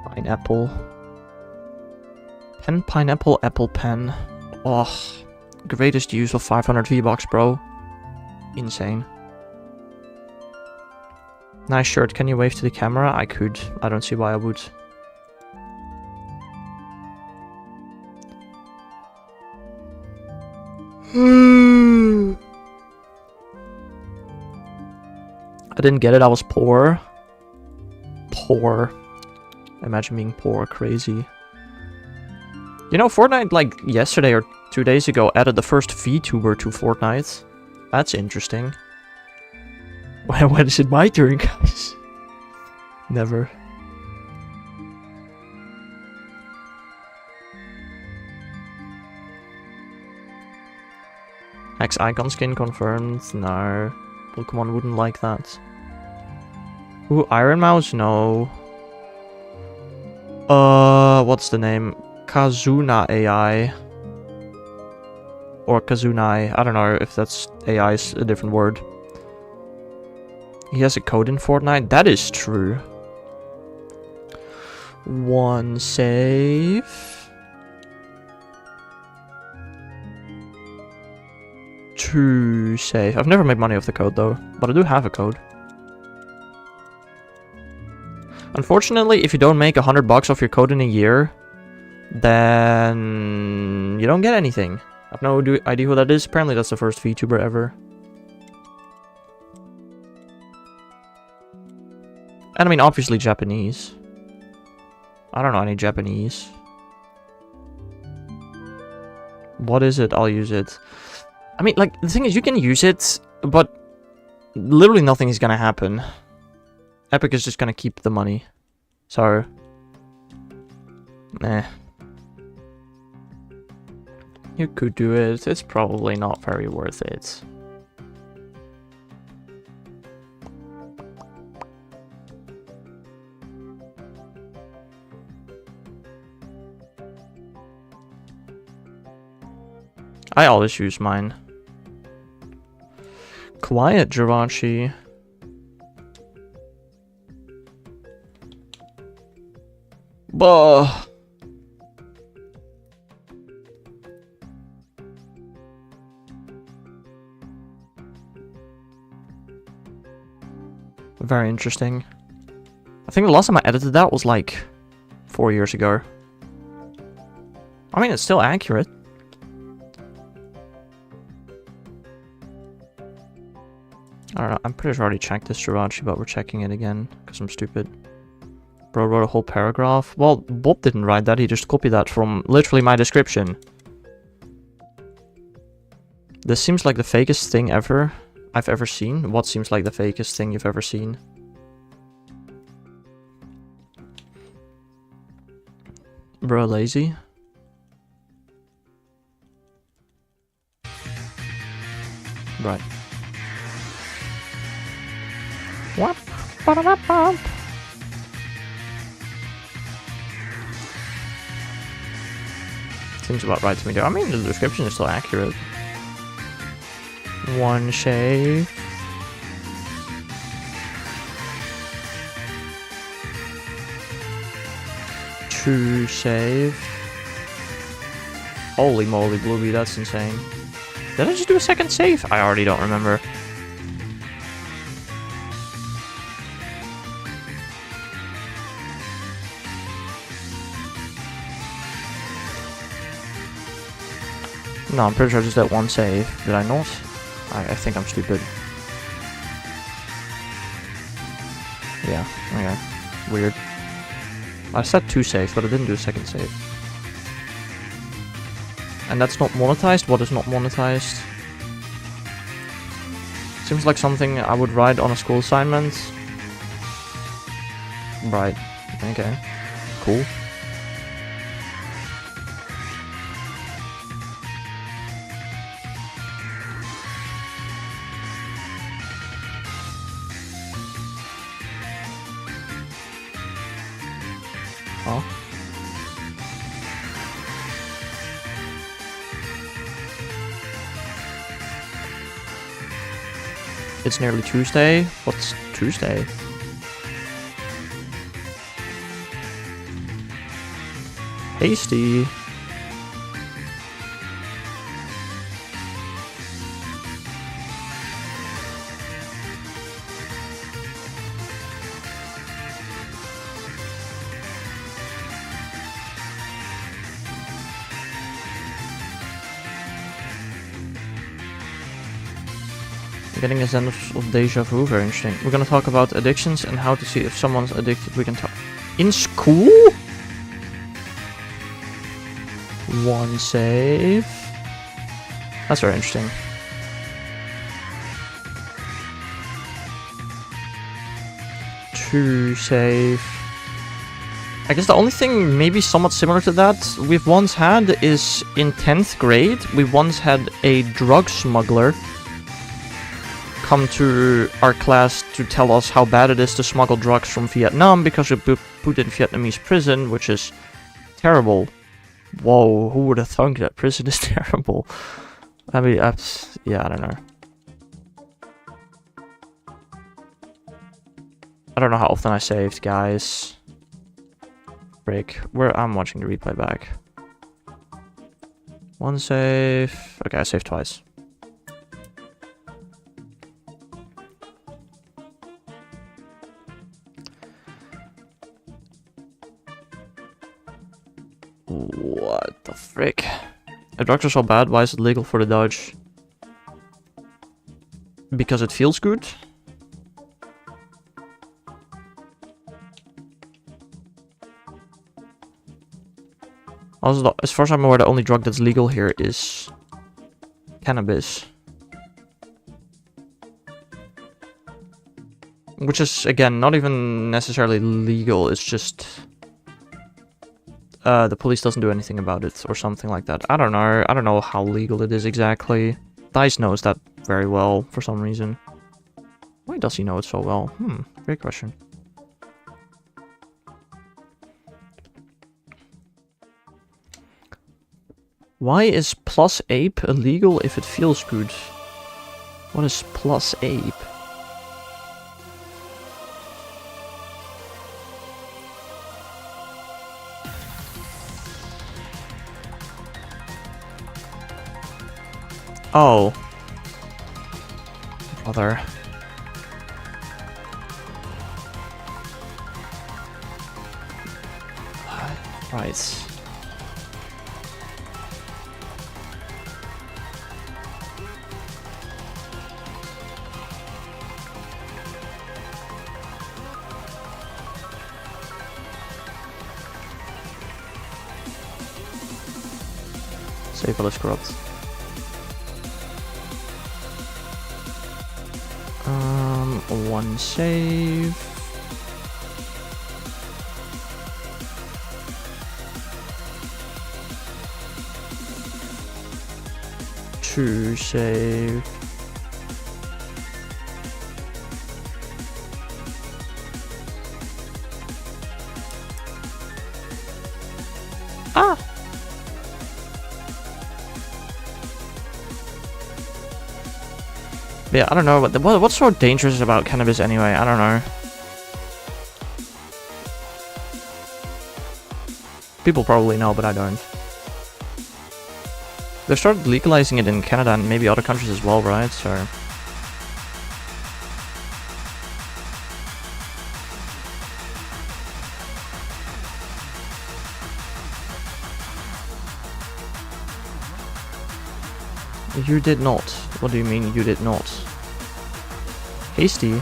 Pineapple. Pen, pineapple, apple pen. Oh, greatest use of 500 V-Bucks, bro. Insane. Nice shirt. Can you wave to the camera? I could. I don't see why I would. I didn't get it. I was poor. Poor. Imagine being poor. Crazy. You know, Fortnite, like, yesterday or 2 days ago, added the first VTuber to Fortnite. That's interesting. When is it my turn, guys? Never. X icon skin confirmed. No. Pokemon wouldn't like that. Ooh, Iron Mouse? No. What's the name? Kazuna AI. Or Kazunai. I don't know if that's AI is a different word. He has a code in Fortnite? That is true. One save. Two save. I've never made money off the code though, but I do have a code. Unfortunately, if you don't make $100 off your code in a year, then you don't get anything. I have no idea who that is. Apparently that's the first VTuber ever. And I mean, obviously Japanese. I don't know any Japanese. What is it? I'll use it. I mean, like, the thing is, you can use it, but literally nothing is gonna happen. Epic is just gonna keep the money. So, eh. You could do it. It's probably not very worth it. I always use mine. Quiet Jirachi. Bah. Very interesting. I think the last time I edited that was like 4 years ago. I mean, it's still accurate. I don't know, I'm pretty sure I already checked this Jirachi, but we're checking it again, because I'm stupid. Bro wrote a whole paragraph. Well, Bob didn't write that, he just copied that from literally my description. This seems like the fakest thing I've ever seen. What seems like the fakest thing you've ever seen? Bro, lazy. Right. What? Ba-da-ba-bum. Seems about right to me though. I mean, the description is still accurate. 1 shave. 2 shave. Holy moly, Bluey, that's insane. Did I just do a second save? I already don't remember. No, I'm pretty sure I just did 1 save. Did I not? I think I'm stupid. Yeah, okay. Weird. I said 2 saves, but I didn't do a second save. And that's not monetized? What is not monetized? Seems like something I would write on a school assignment. Right. Okay. Cool. Oh. It's nearly Tuesday. What's Tuesday? Hasty. Getting a sense of deja vu, very interesting. We're gonna talk about addictions and how to see if someone's addicted. We can talk in school. 1 save. That's very interesting. Two save. I guess the only thing maybe somewhat similar to that we've once had is in 10th grade. We once had a drug smuggler come to our class to tell us how bad it is to smuggle drugs from Vietnam because we put in Vietnamese prison, which is terrible. Whoa, who would have thunk that prison is terrible? I mean, yeah, I don't know. I don't know how often I saved, guys. Break. I'm watching the replay back. 1 save. Okay, I saved twice. What the frick? If drugs are so bad, why is it legal for the Dutch? Because it feels good? Also, as far as I'm aware, the only drug that's legal here is cannabis. Which is, again, not even necessarily legal, it's just the police doesn't do anything about it or something like that. I don't know. I don't know how legal it is exactly. Dice knows that very well for some reason. Why does he know it so well? Great question. Why is plus ape illegal if it feels good? What is plus ape? Oh. Brother. Right. Save all this corrupt. One save. Two save. Ah! Yeah, I don't know, what's so dangerous about cannabis anyway? I don't know. People probably know, but I don't. They've started legalizing it in Canada and maybe other countries as well, right? So... You did not. What do you mean you did not? Hasty?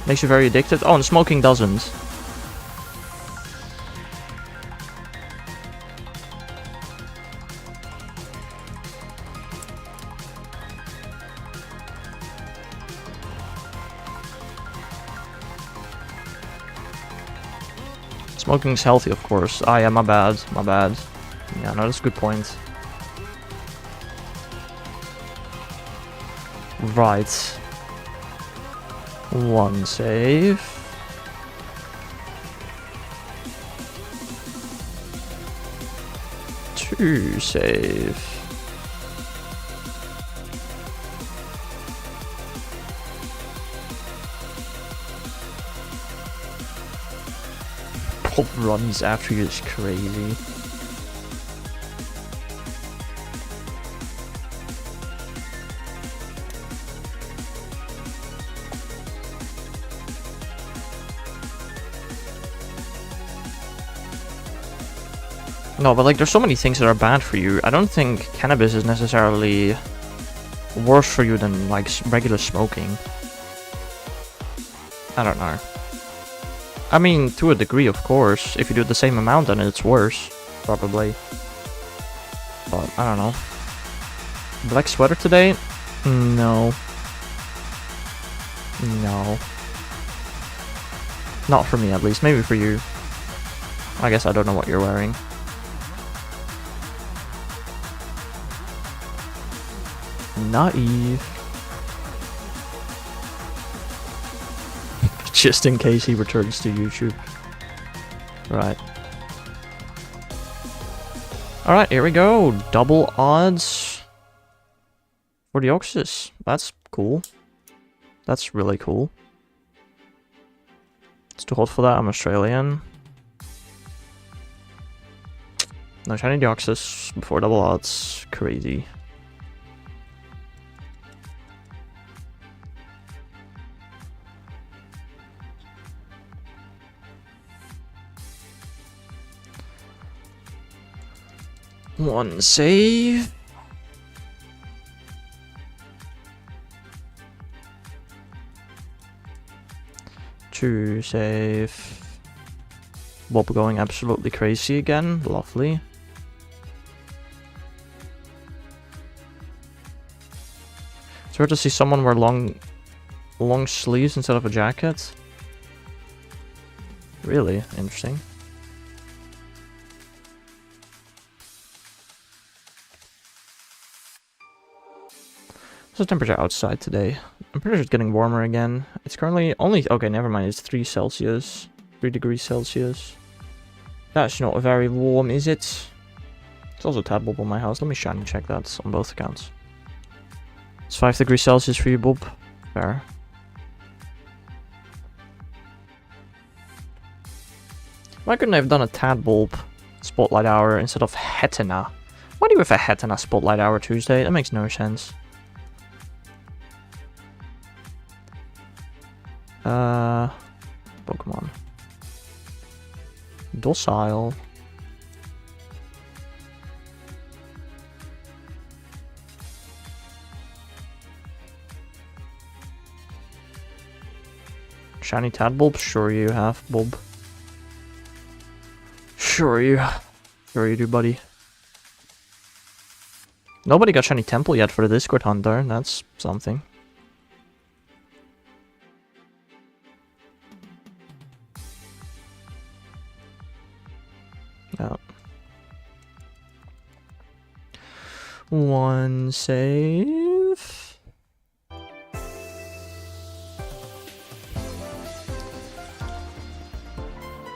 Makes you very addicted? Oh, and smoking doesn't. Smoking's healthy, of course. Ah, yeah, my bad. My bad. Yeah, no, that's a good point. Right. One save. Two save. Pop runs after you is crazy. No, but like, there's so many things that are bad for you. I don't think cannabis is necessarily worse for you than, like, regular smoking. I don't know. I mean, to a degree, of course. If you do the same amount, then it's worse. Probably. But, I don't know. Black sweater today? No. No. Not for me, at least. Maybe for you. I guess I don't know what you're wearing. Naive. Just in case he returns to YouTube. Right. Alright, here we go. Double odds for Deoxys. That's cool. That's really cool. It's too hot for that. I'm Australian. No shiny Deoxys before double odds. Crazy. One save. Two save. Bob going absolutely crazy again. Lovely. It's rare to see someone wear long sleeves instead of a jacket. Really interesting. What's the temperature outside today? I'm pretty sure it's getting warmer again. It's currently only... Okay, never mind. It's 3 Celsius. 3 degrees Celsius. That's not very warm, is it? There's also a tadbulb on my house. Let me shiny check that on both accounts. It's 5 degrees Celsius for you, bulb. Fair. Why couldn't I have done a tadbulb spotlight hour instead of Hetana? Why do you have a Hetana spotlight hour Tuesday? That makes no sense. Pokemon. Docile. Shiny Tadbulb? Sure you have, Bulb. Sure you do, buddy. Nobody got Shiny Temple yet for the Discord Hunter. That's something. Yeah. One save.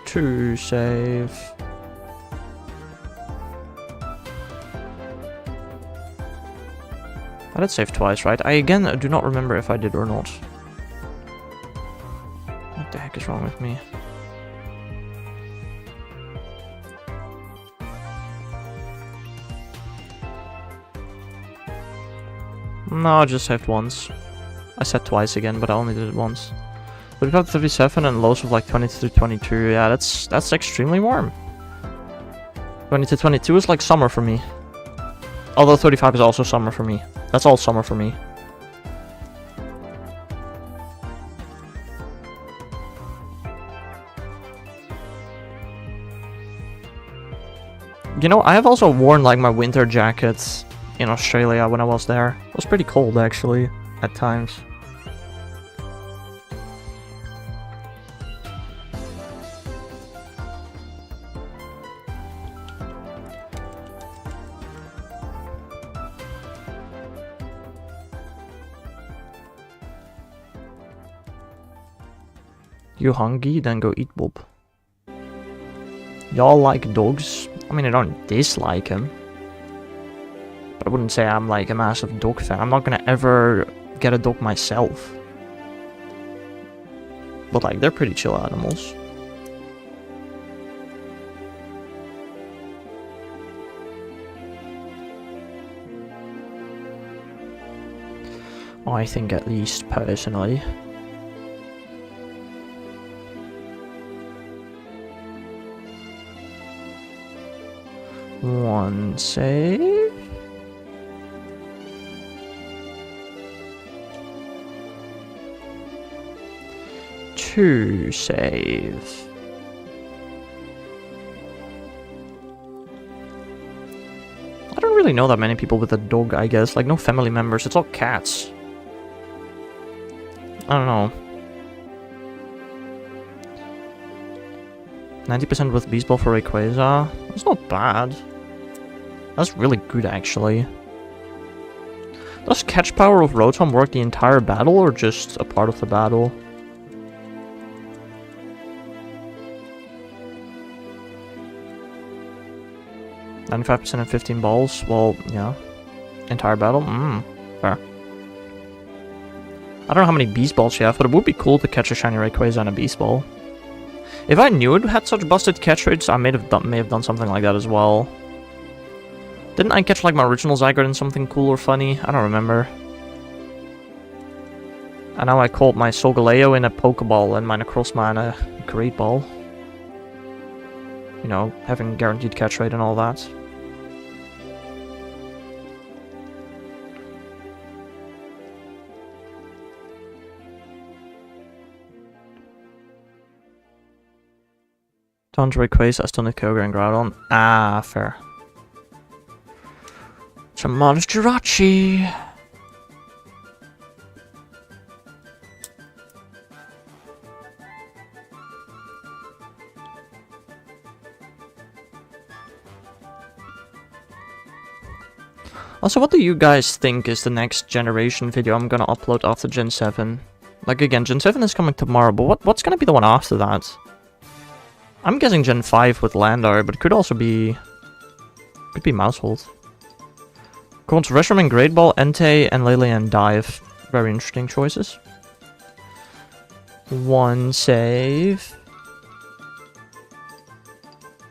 Two save. I did save twice, right? I again do not remember if I did or not. What the heck is wrong with me? No, I just saved once. I said twice again, but I only did it once. But we've got 37 and lows of like 20 to 22. Yeah, that's extremely warm. 20 to 22 is like summer for me. Although 35 is also summer for me. That's all summer for me. You know, I have also worn like my winter jackets in Australia when I was there. It was pretty cold actually, at times. You hungry? Then go eat, Bob. Y'all like dogs? I mean, I don't dislike them. But I wouldn't say I'm like a massive dog fan. I'm not gonna ever get a dog myself. But like, they're pretty chill animals. I think, at least, personally. One save. Two save. I don't really know that many people with a dog, I guess. Like, no family members. It's all cats. I don't know. 90% with Beast Ball for Rayquaza. That's not bad. That's really good, actually. Does Catch Power of Rotom work the entire battle, or just a part of the battle? %95% and 15 balls? Well, yeah. Entire battle? Fair. I don't know how many Beast Balls you have, but it would be cool to catch a shiny Rayquaza on a Beast Ball. If I knew it had such busted catch rates, I may have done something like that as well. Didn't I catch like my original Zygarde in something cool or funny? I don't remember. And now I caught my Solgaleo in a Pokeball and my Necrozma in a Great Ball. You know, having guaranteed catch rate and all that. Tundra, Rayquaza, Stunted Kyogre, and Groudon. Ah, fair. It's a Monsterachi. Also, what do you guys think is the next generation video I'm gonna upload after Gen 7? Like, again, Gen 7 is coming tomorrow, but what's gonna be the one after that? I'm guessing Gen 5 with Landar, but it could also be Could be Mousehold. Going to Reshiram and Great Ball, Entei, and Lele and Dive. Very interesting choices. One save.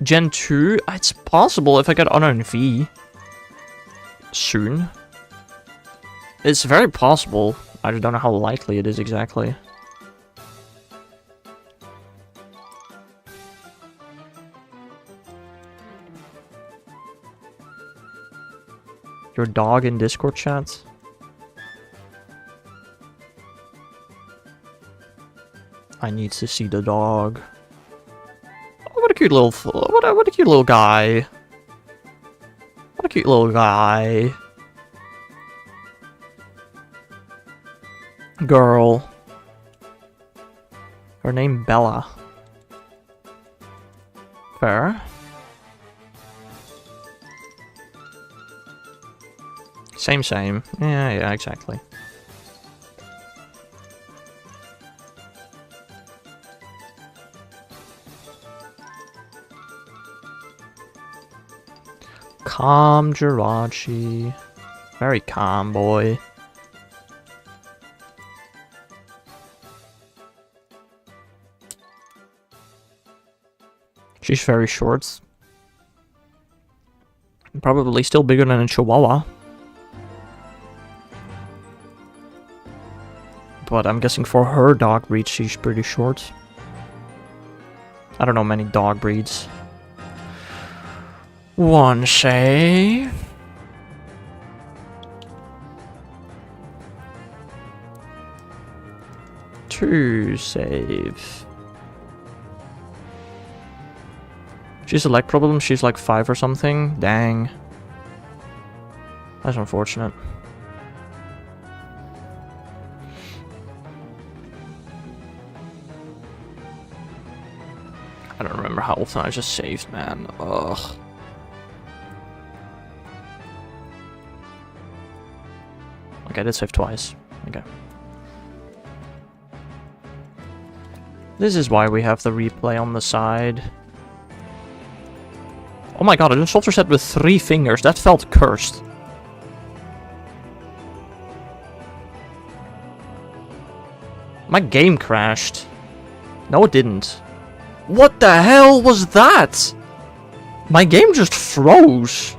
Gen 2? It's possible if I get Honor and V. Soon. It's very possible. I just don't know how likely it is exactly. Your dog in Discord chat? I need to see the dog. Oh, what a cute little... What a cute little guy. What a cute little guy. Girl. Her name Bella. Fair. Same. Yeah, exactly. Calm Jirachi. Very calm, boy. She's very short. Probably still bigger than a Chihuahua. But I'm guessing for her dog breed, she's pretty short. I don't know many dog breeds. One save. Two save. She's a leg problem. She's like 5 or something. Dang. That's unfortunate. I don't remember how often I just saved, man. Ugh. Okay, I did save twice. Okay. This is why we have the replay on the side. Oh my god, I just ultra set with 3 fingers. That felt cursed. My game crashed. No, it didn't. What the hell was that? My game just froze.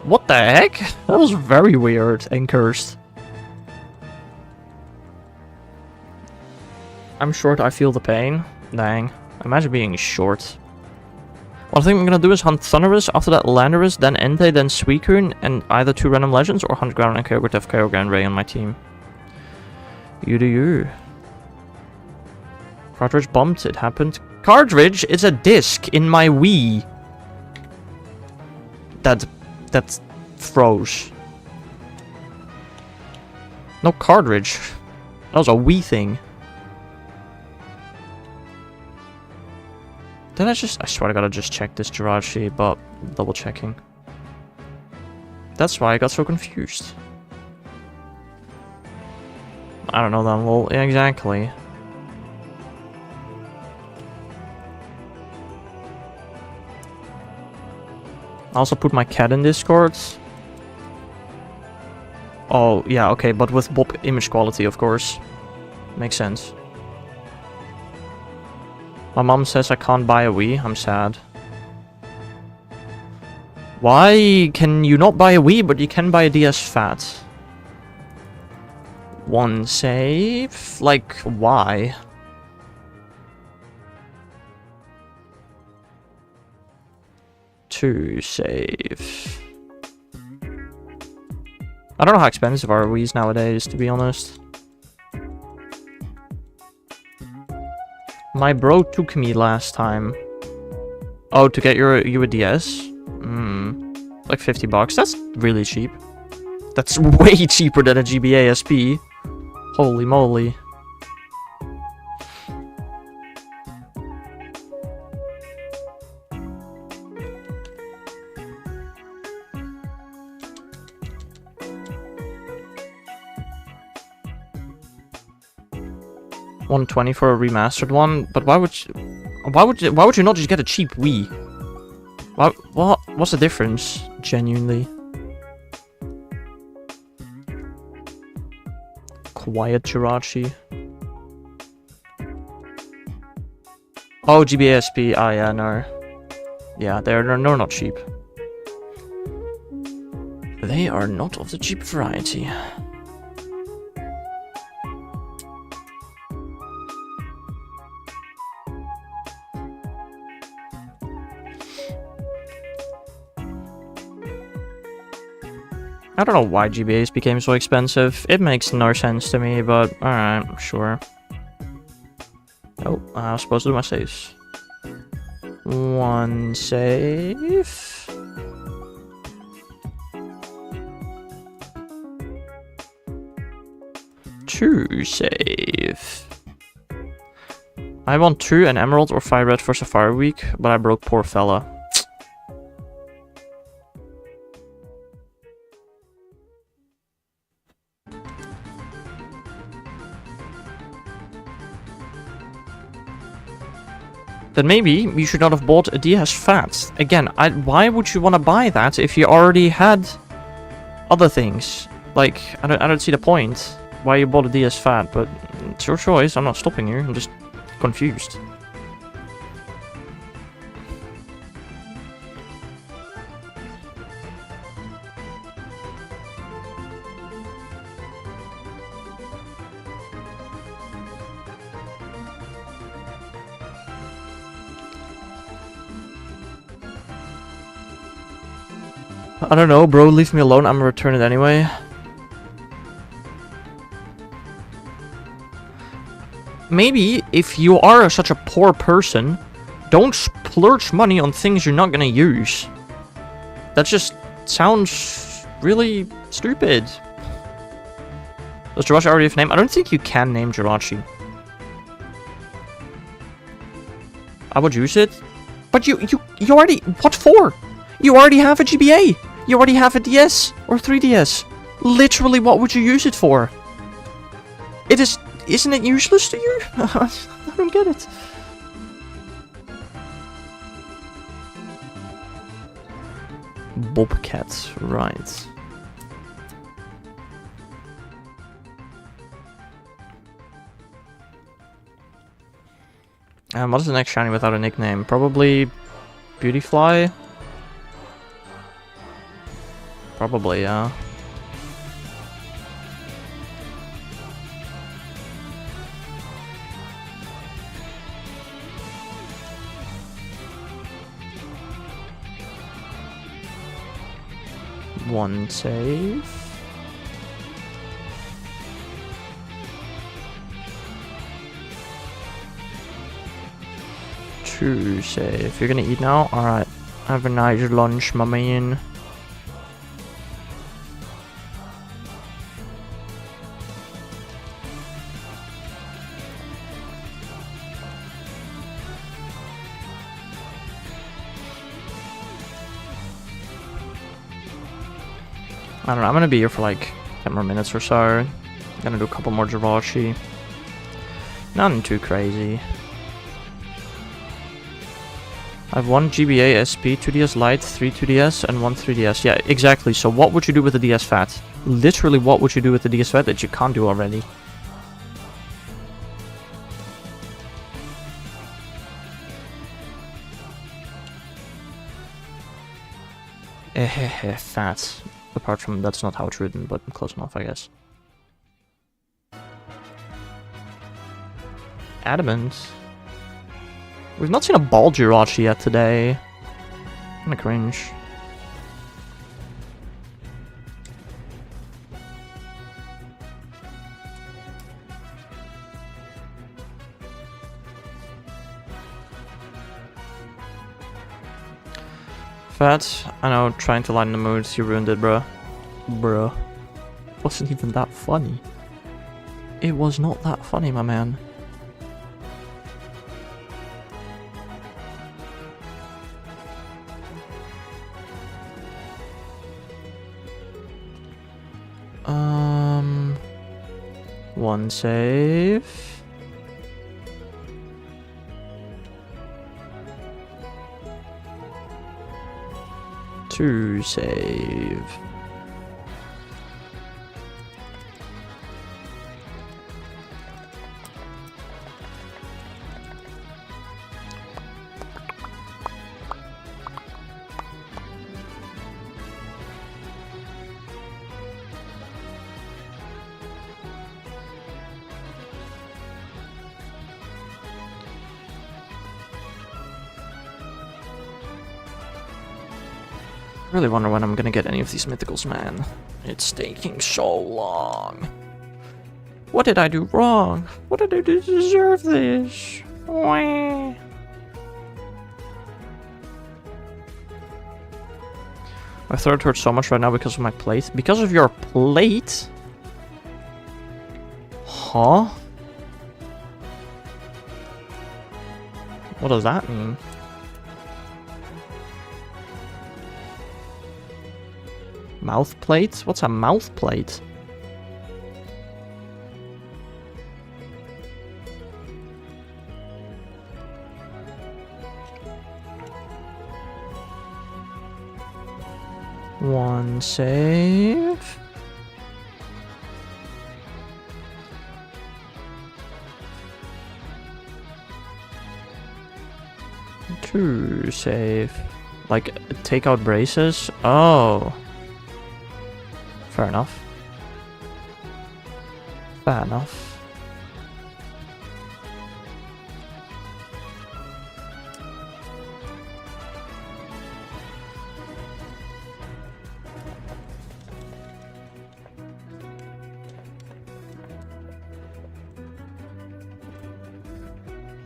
What the heck? That was very weird and cursed. I'm short, I feel the pain. Dang. Imagine being short. What I think I'm gonna do is hunt Thunderous, after that Landorus, then Entei, then Suicune, and either 2 random legends or hunt Ground and Kyogre to have Kyogre and Ray on my team. You do you. Cartridge bumped, it happened. Cartridge is a disc in my Wii. That froze. No cartridge. That was a Wii thing. Did I swear I gotta just check this Jirachi, but double checking. That's why I got so confused. I don't know that well. Yeah, exactly. I also put my cat in Discord. Oh, yeah, okay, but with Bob image quality, of course. Makes sense. My mom says I can't buy a Wii. I'm sad. Why can you not buy a Wii, but you can buy a DS Fat? One save? Like, why? Two save. I don't know how expensive are Wii's nowadays, to be honest. My bro took me last time. Oh, to get you a DS? Like 50 bucks. That's really cheap. That's way cheaper than a GBA SP. Holy moly. $120 for a remastered one, but why would you not just get a cheap Wii? What's the difference, genuinely? Quiet Jirachi. Oh, GBASP. Ah, yeah, no. Yeah, they're not cheap. They are not of the cheap variety. I don't know why GBAs became so expensive. It makes no sense to me, but alright, sure. Oh, I was supposed to do my saves. 1 save. 2 save. I want 2 an emerald or 5 red for Safari Week, but I broke poor fella. Then maybe you should not have bought a DS Fat. Again, why would you want to buy that if you already had other things? Like, I don't see the point why you bought a DS Fat, but it's your choice. I'm not stopping you. I'm just confused. I don't know, bro. Leave me alone. I'm gonna return it anyway. Maybe if you are such a poor person, don't splurge money on things you're not gonna use. That just sounds really stupid. Does Jirachi already have a name? I don't think you can name Jirachi. I would use it. But you already... What for? You already have a GBA. You already have a DS or 3DS. Literally, what would you use it for? It is... Isn't it useless to you? I don't get it. Bobcat, right. What is the next shiny without a nickname? Probably Beautyfly? Probably, yeah. One save. Two save. You're gonna eat now? Alright. Have a nice lunch, my man. I don't know, I'm gonna be here for like 10 more minutes or so. I'm gonna do a couple more Jirachi. Nothing too crazy. I have 1 GBA SP, 2DS Lite, 3 2DS, and 1 3DS. Yeah, exactly. So what would you do with the DS Fat? Literally, what would you do with the DS Fat that you can't do already? Fat. Apart from that's not how it's written, but close enough, I guess. Adamant. We've not seen a ball Jirachi yet today. Kinda cringe. Fat, I know, trying to lighten the mood, you ruined it, bruh. Bruh. Wasn't even that funny. It was not that funny, my man. One save. 2 save. I really wonder when I'm gonna get any of these mythicals, man. It's taking so long. What did I do wrong? What did I do to deserve this? Wah. My throat hurts so much right now because of my plate. Because of your plate? Huh? What does that mean? Mouth plate? What's a mouth plate? One save. Two save. Like, take out braces? Oh. Fair enough. Fair enough.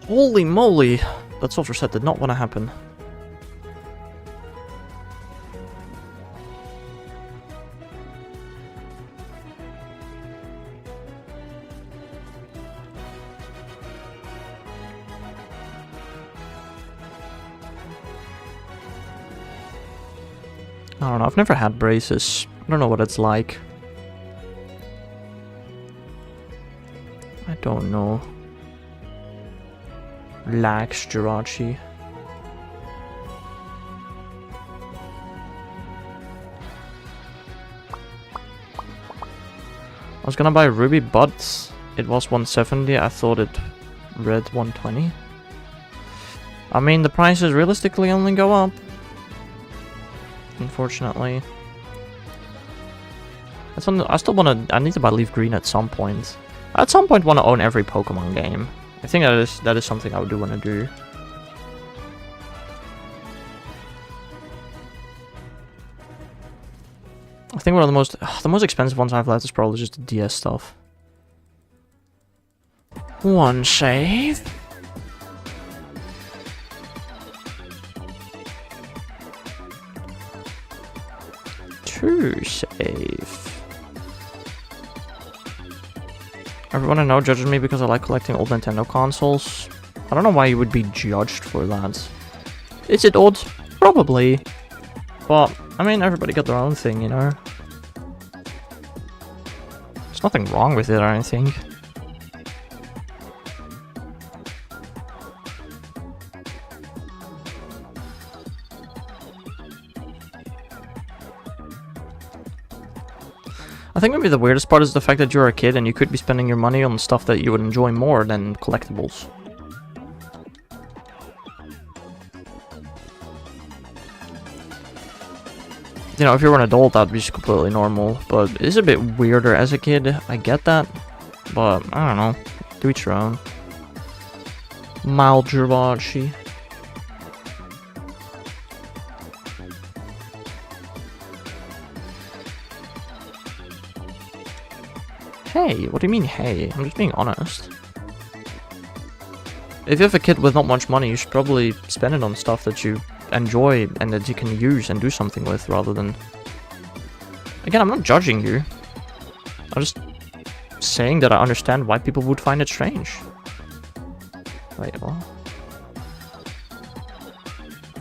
Holy moly! That soldier set did not want to happen. I don't know, I've never had braces. I don't know what it's like. I don't know. Relax, Jirachi. I was gonna buy Ruby, but it was 170. I thought it read 120. I mean, the prices realistically only go up. Unfortunately. I still wanna... I need to buy Leaf Green at some point. At some point want to own every Pokemon game. I think that is something I would do want to do. I think one of the most expensive ones I've left is probably just the DS stuff. One save. Two save. Everyone I know judges me because I like collecting old Nintendo consoles. I don't know why you would be judged for that. Is it odd? Probably. But, I mean, everybody got their own thing, you know? There's nothing wrong with it, I don't think. I think maybe the weirdest part is the fact that you're a kid and you could be spending your money on stuff that you would enjoy more than collectibles. You know, if you were an adult, that'd be just completely normal, but it is a bit weirder as a kid. I get that, but I don't know. Do each your own. Mild Jirachi. Hey, what do you mean, hey? I'm just being honest. If you have a kid with not much money, you should probably spend it on stuff that you enjoy and that you can use and do something with, rather than... Again, I'm not judging you. I'm just saying that I understand why people would find it strange. Wait, what?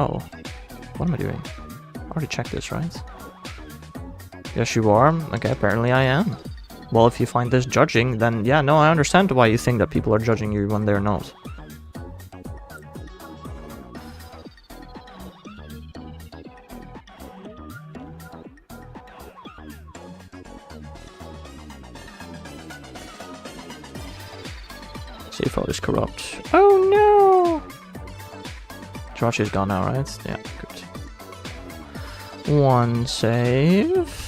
Oh. What am I doing? I already checked this, right? Yes, you are. Okay, apparently I am. Well, if you find this judging, then yeah, no, I understand why you think that people are judging you when they're not. Save file is corrupt. Oh no! Jirachi is gone now, right? Yeah, good. One save.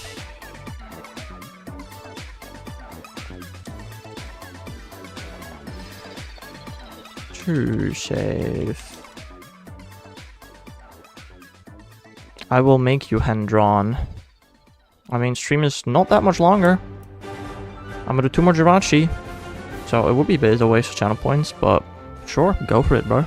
Two save. I will make you hand-drawn. I mean, stream is not that much longer. I'm gonna do 2 more Jirachi. So it would be a bit of a waste of channel points, but sure, go for it, bro.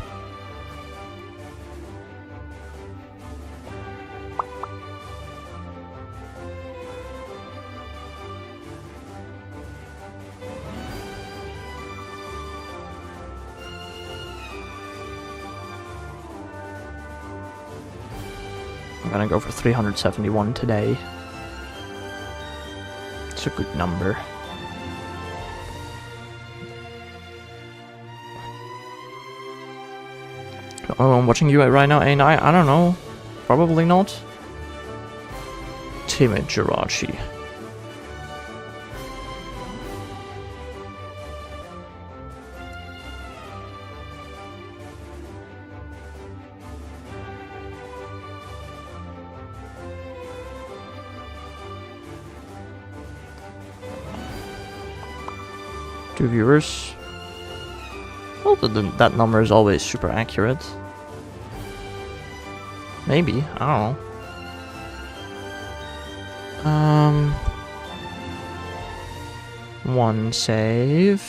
I'm gonna go for 371 today. It's a good number. Oh, I'm watching you right now, ain't I? I don't know. Probably not. Timid Jirachi. Two viewers. Well, that number is always super accurate. Maybe, I don't know. One save.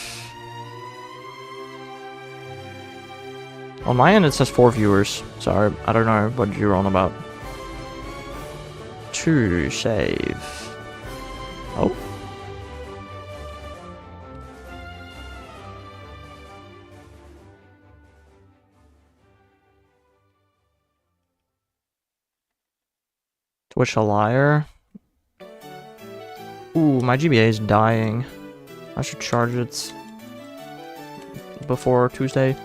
On my end it says 4 viewers, so I don't know what you're on about. 2 save. Oh. Twitch a liar. Ooh, my GBA is dying. I should charge it before Tuesday.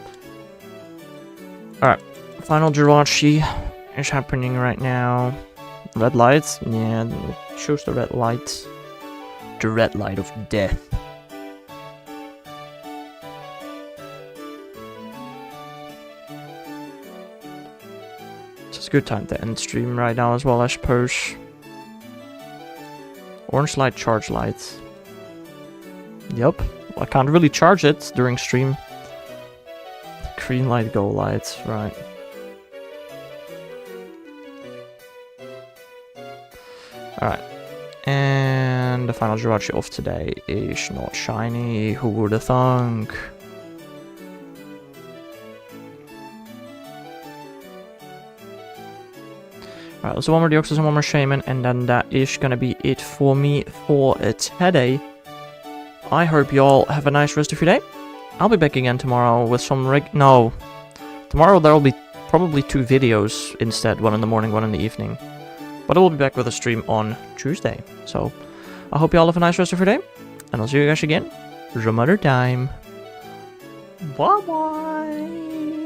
Alright, final Jirachi is happening right now. Red lights? Yeah, it shows the red light. The red light of death. It's a good time to end stream right now as well, I suppose. Orange light, charge light. Yep, I can't really charge it during stream. Green light, go light, right. Alright. And the final Jirachi of today is not shiny. Who would have thunk? Alright, so one more Deoxys and one more Shaman, and then that is gonna be it for me for today. I hope y'all have a nice rest of your day. I'll be back again tomorrow with some no. Tomorrow there will be probably 2 videos instead, one in the morning, one in the evening. But I will be back with a stream on Tuesday. So, I hope y'all have a nice rest of your day, and I'll see you guys again some other time. Bye bye!